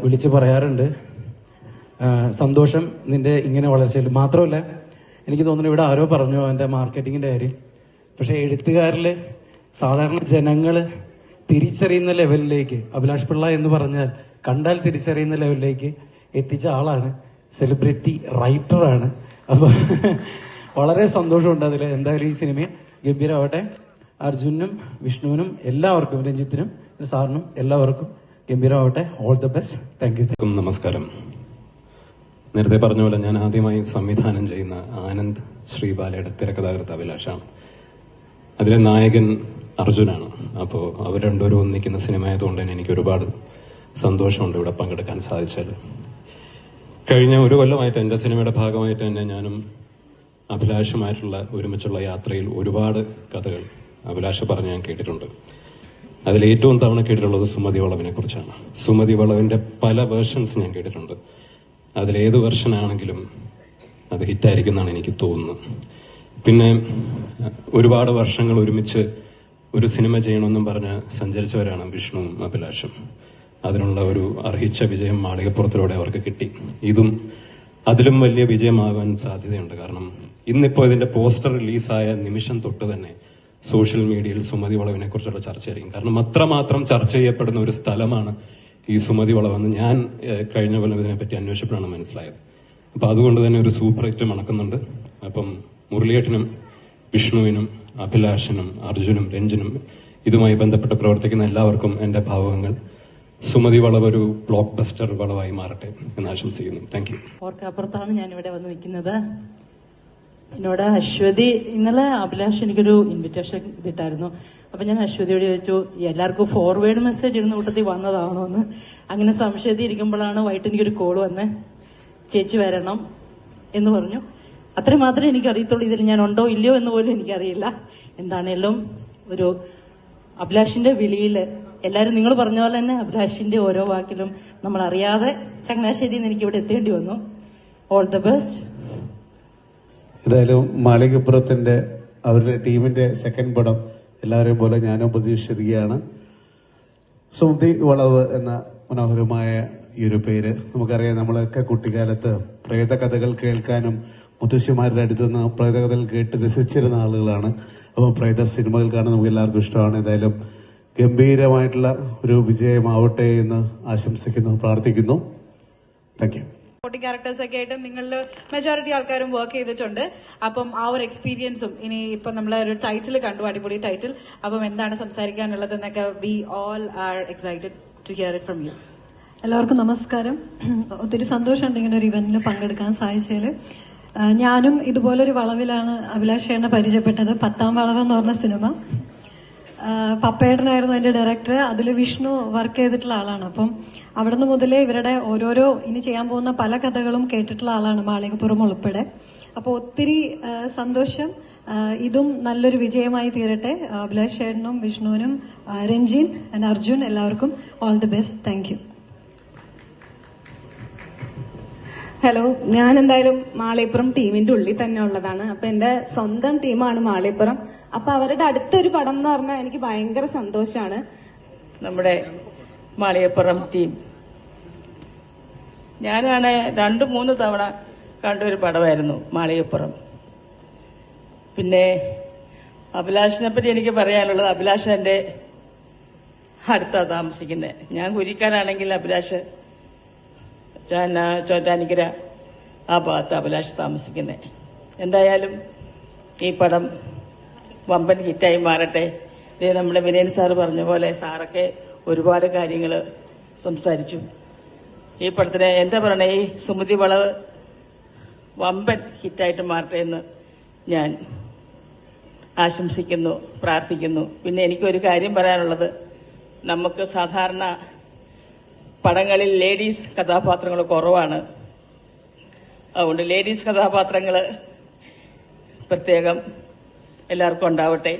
വിളിച്ച് പറയാറുണ്ട്. സന്തോഷം നിന്റെ ഇങ്ങനെ വളർച്ചയിൽ. മാത്രമല്ല എനിക്ക് തോന്നുന്നു ഇവിടെ ആരോ പറഞ്ഞു അവന്റെ മാർക്കറ്റിങ്ങിന്റെ കാര്യം. പക്ഷെ എഴുത്തുകാരില് സാധാരണ ജനങ്ങള് തിരിച്ചറിയുന്ന ലെവലിലേക്ക് അഭിലാഷ് പിള്ള എന്ന് പറഞ്ഞാൽ കണ്ടാൽ തിരിച്ചറിയുന്ന ലെവലിലേക്ക് എത്തിച്ച ആളാണ്. സെലിബ്രിറ്റി റൈറ്ററാണ്. അപ്പൊ വളരെ സന്തോഷമുണ്ട് അതിൽ. എന്തായാലും ഈ സിനിമ ഗംഭീരമാവട്ടെ. അർജുനും വിഷ്ണുവിനും എല്ലാവർക്കും, രഞ്ജിത്തിനും സാറിനും എല്ലാവർക്കും ഗംഭീരമാവട്ടെ. All the best. Thank you. നമസ്കാരം. നേരത്തെ പറഞ്ഞ പോലെ ഞാൻ ആദ്യമായി സംവിധാനം ചെയ്യുന്ന ആനന്ദ് ശ്രീബാലയുടെ തിരക്കഥാകൃത്ത് അഭിലാഷാണ്. അതിലെ നായകൻ അർജുനാണ്. അപ്പോൾ അവർ രണ്ടുപേരും ഒന്നിക്കുന്ന സിനിമ ആയതുകൊണ്ട് തന്നെ എനിക്ക് ഒരുപാട് സന്തോഷമുണ്ട് ഇവിടെ പങ്കെടുക്കാൻ സാധിച്ചത്. കഴിഞ്ഞ ഒരു കൊല്ലമായിട്ട് എൻ്റെ സിനിമയുടെ ഭാഗമായിട്ട് തന്നെ ഞാനും അഭിലാഷുമായിട്ടുള്ള ഒരുമിച്ചുള്ള യാത്രയിൽ ഒരുപാട് കഥകൾ അഭിലാഷ് പറഞ്ഞ് ഞാൻ കേട്ടിട്ടുണ്ട്. അതിൽ ഏറ്റവും തവണ കേട്ടിട്ടുള്ളത് സുമതി വളവിനെ കുറിച്ചാണ്. സുമതി വളവിന്റെ പല വേർഷൻസ് ഞാൻ കേട്ടിട്ടുണ്ട്. അതിലേത് വെർഷനാണെങ്കിലും അത് ഹിറ്റായിരിക്കും എന്നാണ് എനിക്ക് തോന്നുന്നത്. പിന്നെ ഒരുപാട് വർഷങ്ങൾ ഒരുമിച്ച് ഒരു സിനിമ ചെയ്യണമെന്നും പറഞ്ഞ് സഞ്ചരിച്ചവരാണ് വിഷ്ണുവും അഭിലാഷും. അതിനുള്ള ഒരു അർഹിച്ച വിജയം മാളികപ്പുറത്തിലൂടെ അവർക്ക് കിട്ടി. ഇതും അതിലും വലിയ വിജയമാകാൻ സാധ്യതയുണ്ട്. കാരണം ഇന്നിപ്പോ ഇതിന്റെ പോസ്റ്റർ റിലീസായ നിമിഷം തൊട്ട് തന്നെ സോഷ്യൽ മീഡിയയിൽ സുമതി വളവിനെ കുറിച്ചുള്ള ചർച്ചയായിരിക്കും. കാരണം അത്രമാത്രം ചർച്ച ചെയ്യപ്പെടുന്ന ഒരു സ്ഥലമാണ് ഈ സുമതി വളവെന്ന് ഞാൻ കഴിഞ്ഞ കൊല്ലം ഇതിനെപ്പറ്റി അന്വേഷിച്ചപ്പോഴാണ് മനസ്സിലായത്. അപ്പൊ അതുകൊണ്ട് തന്നെ ഒരു സൂപ്പർ ഹിറ്റ് മണക്കുന്നുണ്ട്. അപ്പം മുരളിയേട്ടനും വിഷ്ണുവിനും അഭിലാഷനും അർജുനും രഞ്ജനും ഇതുമായി ബന്ധപ്പെട്ട് പ്രവർത്തിക്കുന്ന എല്ലാവർക്കും എന്റെ ഭാവങ്ങൾ. സുമതി വളവ് ഒരു ബ്ലോക്ക് ബസ്റ്റർ വളവായി മാറട്ടെ എന്ന് ആശംസിക്കുന്നു. Thank you. ഓർക്കാപ്പുറത്താണ് ഞാൻ ഇവിടെ വന്ന് നിൽക്കുന്നത്. എന്നോട് അശ്വതി ഇന്നലെ അഭിലാഷ് എനിക്കൊരു ഇൻവിറ്റേഷൻ ഇതിട്ടായിരുന്നു. അപ്പൊ ഞാൻ അശ്വതിയോട് ചോദിച്ചു, എല്ലാവർക്കും ഫോർവേഡ് മെസ്സേജ് ഇടുന്ന കൂട്ടത്തിൽ വന്നതാണോ എന്ന്. അങ്ങനെ സംശയത്തിൽ ഇരിക്കുമ്പോഴാണ് വൈകിട്ട് എനിക്കൊരു കോൾ വന്ന്, ചേച്ചി വരണം എന്ന് പറഞ്ഞു. അത്രയും മാത്രമേ എനിക്ക് അറിയത്തുള്ളൂ. ഇതിൽ ഞാൻ ഉണ്ടോ ഇല്ലയോ എന്ന് പോലും എനിക്കറിയില്ല. എന്താണേലും ഒരു അഭിലാഷിന്റെ വിളിയിൽ എല്ലാവരും നിങ്ങൾ പറഞ്ഞ പോലെ തന്നെ അഭിലാഷിന്റെ ഓരോ വാക്കിലും നമ്മൾ അറിയാതെ ചങ്ങനാശ്ശേരിയിൽ നിന്ന് എനിക്ക് ഇവിടെ എത്തേണ്ടി വന്നു. All the best. ഏതായാലും മാളികപ്പുറത്തിന്റെ അവരുടെ ടീമിന്റെ സെക്കൻഡ് പടം എല്ലാവരെയും പോലെ ഞാനും പ്രതീക്ഷിച്ചിരിക്കുകയാണ്. സുമതി വളവ് എന്ന മനോഹരമായ ഈ ഒരു പേര് നമുക്കറിയാം. നമ്മളൊക്കെ കുട്ടിക്കാലത്ത് പ്രേത കഥകൾ കേൾക്കാനും മുത്തശ്ശിമാരുടെ അടുത്തുനിന്ന് പ്രേത കഥകൾ കേട്ട് രസിച്ചിരുന്ന ആളുകളാണ്. അപ്പോൾ പ്രേത സിനിമകൾ കാണാൻ നമുക്ക് എല്ലാവർക്കും ഇഷ്ടമാണ്. ഏതായാലും ഗംഭീരമായിട്ടുള്ള ഒരു വിജയമാവട്ടെ എന്ന് ആശംസിക്കുന്നു, പ്രാർത്ഥിക്കുന്നു. Thank you. ക്യാരക്ടേഴ്സ് ഒക്കെ ആയിട്ട് നിങ്ങളിൽ മെജോറിറ്റി ആൾക്കാരും വർക്ക് ചെയ്തിട്ടുണ്ട്. അപ്പം ആ ഒരു എക്സ്പീരിയൻസും ഇനി ഇപ്പൊ നമ്മളെ ഒരു ടൈറ്റിൽ കണ്ടു, അടിപൊളി ടൈറ്റിൽ. അപ്പം എന്താണ് സംസാരിക്കാനുള്ളത് എന്നൊക്കെ we all are excited to hear it from you. എല്ലാവർക്കും നമസ്കാരം. ഒത്തിരി സന്തോഷമുണ്ട് ഇങ്ങനെ ഒരു ഇവന്റിൽ പങ്കെടുക്കാൻ സാധിച്ചതിൽ. ഞാനും ഇതുപോലൊരു വളവിലാണ് അഭിലാഷ് ചേട്ടനെ പരിചയപ്പെട്ടത്. 10ാം വളവ് എന്ന് പറഞ്ഞ സിനിമ. പപ്പേട്ടനായിരുന്നു അതിന്റെ ഡയറക്ടർ. അതിൽ വിഷ്ണു വർക്ക് ചെയ്തിട്ടുള്ള ആളാണ്. അപ്പം അവിടുന്ന് മുതലേ ഇവരുടെ ഓരോരോ ഇനി ചെയ്യാൻ പോകുന്ന പല കഥകളും കേട്ടിട്ടുള്ള ആളാണ്, മാളികപ്പുറം ഉൾപ്പെടെ. അപ്പോൾ ഒത്തിരി സന്തോഷം. ഇതും നല്ലൊരു വിജയമായി തീരട്ടെ. അഭിലാഷ് ചേട്ടനും വിഷ്ണുവിനും രഞ്ജിൻ ആൻഡ് അർജുൻ എല്ലാവർക്കും all the best. Thank U. Hello, ഞാൻ എന്തായാലും മാളികപ്പുറം ടീമിന്റെ ഉള്ളിൽ തന്നെ ഉള്ളതാണ്. അപ്പൊ എന്റെ സ്വന്തം ടീമാണ് മാളികപ്പുറം. അപ്പൊ അവരുടെ അടുത്തൊരു പടം എന്ന് പറഞ്ഞാൽ എനിക്ക് ഭയങ്കര സന്തോഷമാണ്. നമ്മുടെ മാളികപ്പുറം ടീം ഞാനാണ് 2-3 തവണ കണ്ടൊരു പടമായിരുന്നു മാളികപ്പുറം. പിന്നെ അഭിലാഷിനെ പറ്റി എനിക്ക് പറയാനുള്ളത്, അഭിലാഷ് എന്റെ അടുത്താ താമസിക്കുന്നത്. ഞാൻ കുരിക്കാനാണെങ്കിൽ അഭിലാഷ് ചോറ്റാനിക്കര ആ ഭാഗത്ത് അഭിലാഷ് താമസിക്കുന്നത്. എന്തായാലും ഈ പടം വമ്പൻ ഹിറ്റായി മാറട്ടെ. ഇത് നമ്മുടെ വിനയൻ സാറ് പറഞ്ഞ പോലെ സാറൊക്കെ ഒരുപാട് കാര്യങ്ങൾ സംസാരിച്ചു. ഈ പടത്തിന് എന്താ പറയണേ, ഈ സുമതി വളവ് വമ്പൻ ഹിറ്റായിട്ട് മാറട്ടെ എന്ന് ഞാൻ ആശംസിക്കുന്നു, പ്രാർത്ഥിക്കുന്നു. പിന്നെ എനിക്കൊരു കാര്യം പറയാനുള്ളത്, നമുക്ക് സാധാരണ പടങ്ങളിൽ ലേഡീസ് കഥാപാത്രങ്ങൾ കുറവാണ്. അതുകൊണ്ട് ലേഡീസ് കഥാപാത്രങ്ങൾ പ്രത്യേകം എല്ലാവർക്കും ഉണ്ടാവട്ടെ.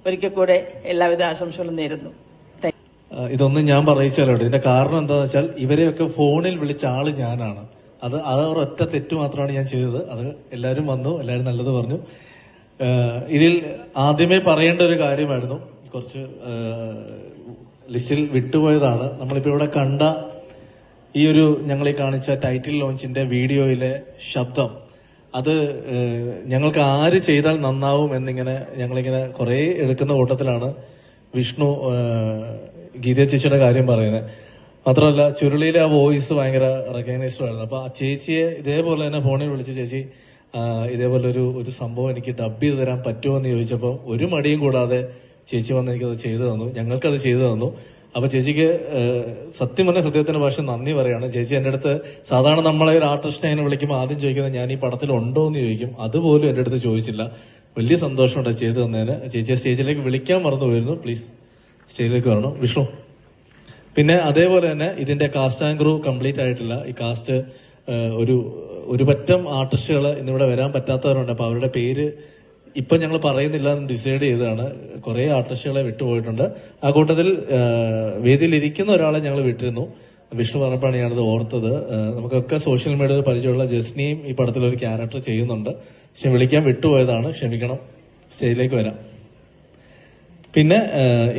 ഒരിക്കൽ കൂടെ എല്ലാവിധ ആശംസകളും നേരുന്നു. ഇതൊന്നും ഞാൻ പറയിച്ചാലോ. ഇതിന്റെ കാരണം എന്താണെന്ന് വെച്ചാൽ ഇവരെയൊക്കെ ഫോണിൽ വിളിച്ച ആള് ഞാനാണ്. അത് ഒരൊറ്റ തെറ്റ് മാത്രമാണ് ഞാൻ ചെയ്തത്. അത് എല്ലാവരും വന്നു, എല്ലാവരും നല്ലത് പറഞ്ഞു. ഇതിൽ ആദ്യമേ പറയേണ്ട ഒരു കാര്യമായിരുന്നു, കുറച്ച് ലിസ്റ്റിൽ വിട്ടുപോയതാണ്. നമ്മളിപ്പോ ഇവിടെ കണ്ട ഈ ഒരു ഞങ്ങൾ കാണിച്ച ടൈറ്റിൽ ലോഞ്ചിന്റെ വീഡിയോയിലെ ശബ്ദം, അത് ഞങ്ങൾക്ക് ആര് ചെയ്താൽ നന്നാവും എന്നിങ്ങനെ ഞങ്ങളിങ്ങനെ കുറെ എടുക്കുന്ന കൂട്ടത്തിലാണ് വിഷ്ണു ഗീത ചേച്ചിയുടെ കാര്യം പറയുന്നത്. മാത്രമല്ല ചുരുളിയിലെ ആ വോയിസ് ഭയങ്കര റെക്കഗ്നൈസ്ഡ് ആയിരുന്നു. അപ്പൊ ആ ചേച്ചിയെ ഇതേപോലെ തന്നെ ഫോണിൽ വിളിച്ച്, ചേച്ചി ഇതേപോലെ ഒരു സംഭവം എനിക്ക് ഡബ് ചെയ്ത് തരാൻ പറ്റുമോ എന്ന് ചോദിച്ചപ്പോൾ ഒരു മടിയും കൂടാതെ ചേച്ചി വന്ന് എനിക്കത് ചെയ്തു തന്നു, ഞങ്ങൾക്കത് ചെയ്തു തന്നു. അപ്പൊ ചേച്ചിക്ക് സത്യം പറഞ്ഞ ഹൃദയത്തിന്റെ ഭാഷ നന്ദി പറയാണ്. ചേച്ചി എന്റെ അടുത്ത് സാധാരണ നമ്മളെ ഒരു ആർട്ടിസ്റ്റിനെ വിളിക്കുമ്പോൾ ആദ്യം ചോദിക്കുന്നത് ഞാൻ ഈ പടത്തിൽ ഉണ്ടോ എന്ന് ചോദിക്കും. അതുപോലും എന്റെ അടുത്ത് ചോദിച്ചില്ല. വലിയ സന്തോഷമുണ്ട് ചെയ്തു തന്നതിന്. ചേച്ചിയെ സ്റ്റേജിലേക്ക് വിളിക്കാൻ മറന്നു പോയിരുന്നു. പ്ലീസ് സ്റ്റേജിലേക്ക് വരണം വിഷ്ണു. പിന്നെ അതേപോലെ തന്നെ ഇതിന്റെ കാസ്റ്റ് ആൻഡ് ക്രൂ കംപ്ലീറ്റ് ആയിട്ടില്ല. ഈ കാസ്റ്റ് ഒരു പറ്റം ആർട്ടിസ്റ്റുകൾ ഇന്നിവിടെ വരാൻ പറ്റാത്തവരുണ്ട്. അപ്പൊ അവരുടെ പേര് ഇപ്പൊ ഞങ്ങൾ പറയുന്നില്ല എന്ന് ഡിസൈഡ് ചെയ്തതാണ്. കുറെ ആർട്ടിസ്റ്റുകളെ വിട്ടുപോയിട്ടുണ്ട്. ആ കൂട്ടത്തിൽ വേദിയിൽ ഇരിക്കുന്ന ഒരാളെ ഞങ്ങൾ വിട്ടിരുന്നു. വിഷ്ണു പറഞ്ഞപ്പോഴാണ് ഞാനത് ഓർത്തത്. നമുക്കൊക്കെ സോഷ്യൽ മീഡിയയിൽ പരിചയമുള്ള ജസ്നിയും ഈ പടത്തിൽ ഒരു ക്യാരക്ടർ ചെയ്യുന്നുണ്ട്. പക്ഷെ വിളിക്കാൻ വിട്ടുപോയതാണ്, ക്ഷമിക്കണം. സ്റ്റേജിലേക്ക് വരാം. പിന്നെ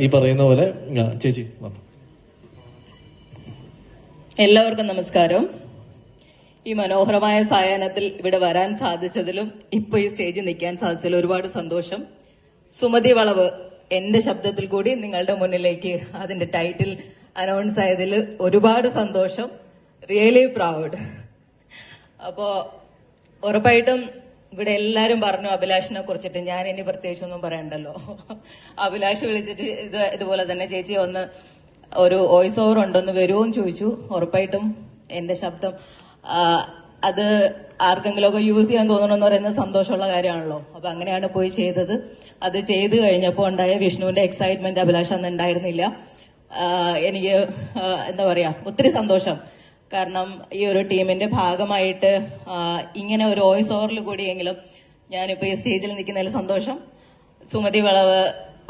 ഈ പറയുന്ന പോലെ ചേച്ചി വന്നു. എല്ലാവർക്കും നമസ്കാരം. ഈ മനോഹരമായ സായാഹ്നത്തിൽ ഇവിടെ വരാൻ സാധിച്ചതിലും ഇപ്പൊ ഈ സ്റ്റേജിൽ നിൽക്കാൻ സാധിച്ചതിലും ഒരുപാട് സന്തോഷം. സുമതി വളവ് എന്റെ ശബ്ദത്തിൽ കൂടി നിങ്ങളുടെ മുന്നിലേക്ക് അതിന്റെ ടൈറ്റിൽ അനൗൺസ് ആയതിൽ ഒരുപാട് സന്തോഷം. Really proud. അപ്പോ ഉറപ്പായിട്ടും ഇവിടെ എല്ലാരും പറഞ്ഞു അഭിലാഷിനെ കുറിച്ചിട്ട്, ഞാൻ ഇനി പ്രത്യേകിച്ചൊന്നും പറയണ്ടല്ലോ. അഭിലാഷ് വിളിച്ചിട്ട് ഇതുപോലെ തന്നെ ചേച്ചി ഒന്ന് ഒരു വോയിസ് ഓവർ ഉണ്ടെന്ന് വരുമോന്ന് ചോദിച്ചു. ഉറപ്പായിട്ടും എന്റെ ശബ്ദം അത് ആർക്കെങ്കിലും ഒക്കെ യൂസ് ചെയ്യാൻ തോന്നണമെന്ന് പറയുന്നത് സന്തോഷമുള്ള കാര്യമാണല്ലോ. അപ്പൊ അങ്ങനെയാണ് പോയി ചെയ്തത്. അത് ചെയ്ത് കഴിഞ്ഞപ്പോൾ ഉണ്ടായ വിഷ്ണുവിന്റെ എക്സൈറ്റ്മെന്റ് അഭിലാഷ് അന്ന് ഉണ്ടായിരുന്നില്ല. എനിക്ക് എന്താ പറയാ, ഒത്തിരി സന്തോഷം. കാരണം ഈ ഒരു ടീമിന്റെ ഭാഗമായിട്ട് ഇങ്ങനെ ഒരു വോയിസ് ഓവറിൽ കൂടിയെങ്കിലും ഞാനിപ്പോ ഈ സ്റ്റേജിൽ നിൽക്കുന്നതിൽ സന്തോഷം. സുമതി വളവ്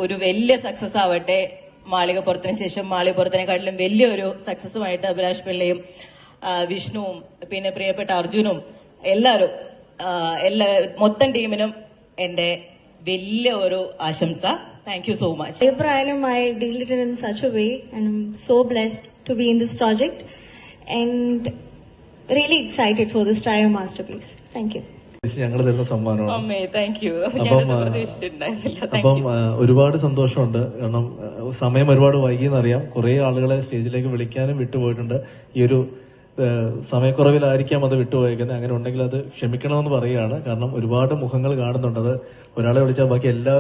ഒരു വലിയ സക്സസ് ആവട്ടെ. മാളികപ്പുറത്തിന് ശേഷം മാളികപ്പുറത്തിനെക്കാട്ടിലും വലിയൊരു സക്സസുമായിട്ട് അഭിലാഷ് പിള്ളയും വിഷ്ണുവും പിന്നെ പ്രിയപ്പെട്ട അർജുനും എല്ലാവരും മൊത്തം ടീമിനും എന്റെ വലിയ ഒരു ആശംസ. Thank you so much. Abraham, I did it in such a way and I'm so blessed to be in this project and really excited for this trio masterpiece. Thank you. ഞങ്ങൾ തരുന്ന സമ്മാനമാണ്. Thank you. അപ്പം ഒരുപാട് സന്തോഷമുണ്ട്. കാരണം സമയം ഒരുപാട് വൈകിയെന്നറിയാം. കുറെ ആളുകളെ സ്റ്റേജിലേക്ക് വിളിക്കാനും വിട്ടുപോയിട്ടുണ്ട്. ഈ ഒരു സമയക്കുറവിലായിരിക്കാം അത് വിട്ടുപോയേക്കുന്നത്. അങ്ങനെ ഉണ്ടെങ്കിൽ അത് ക്ഷമിക്കണമെന്ന് പറയുകയാണ്. കാരണം ഒരുപാട് മുഖങ്ങൾ കാണുന്നുണ്ട്. അത് ഒരാളെ വിളിച്ചാൽ ബാക്കി എല്ലാ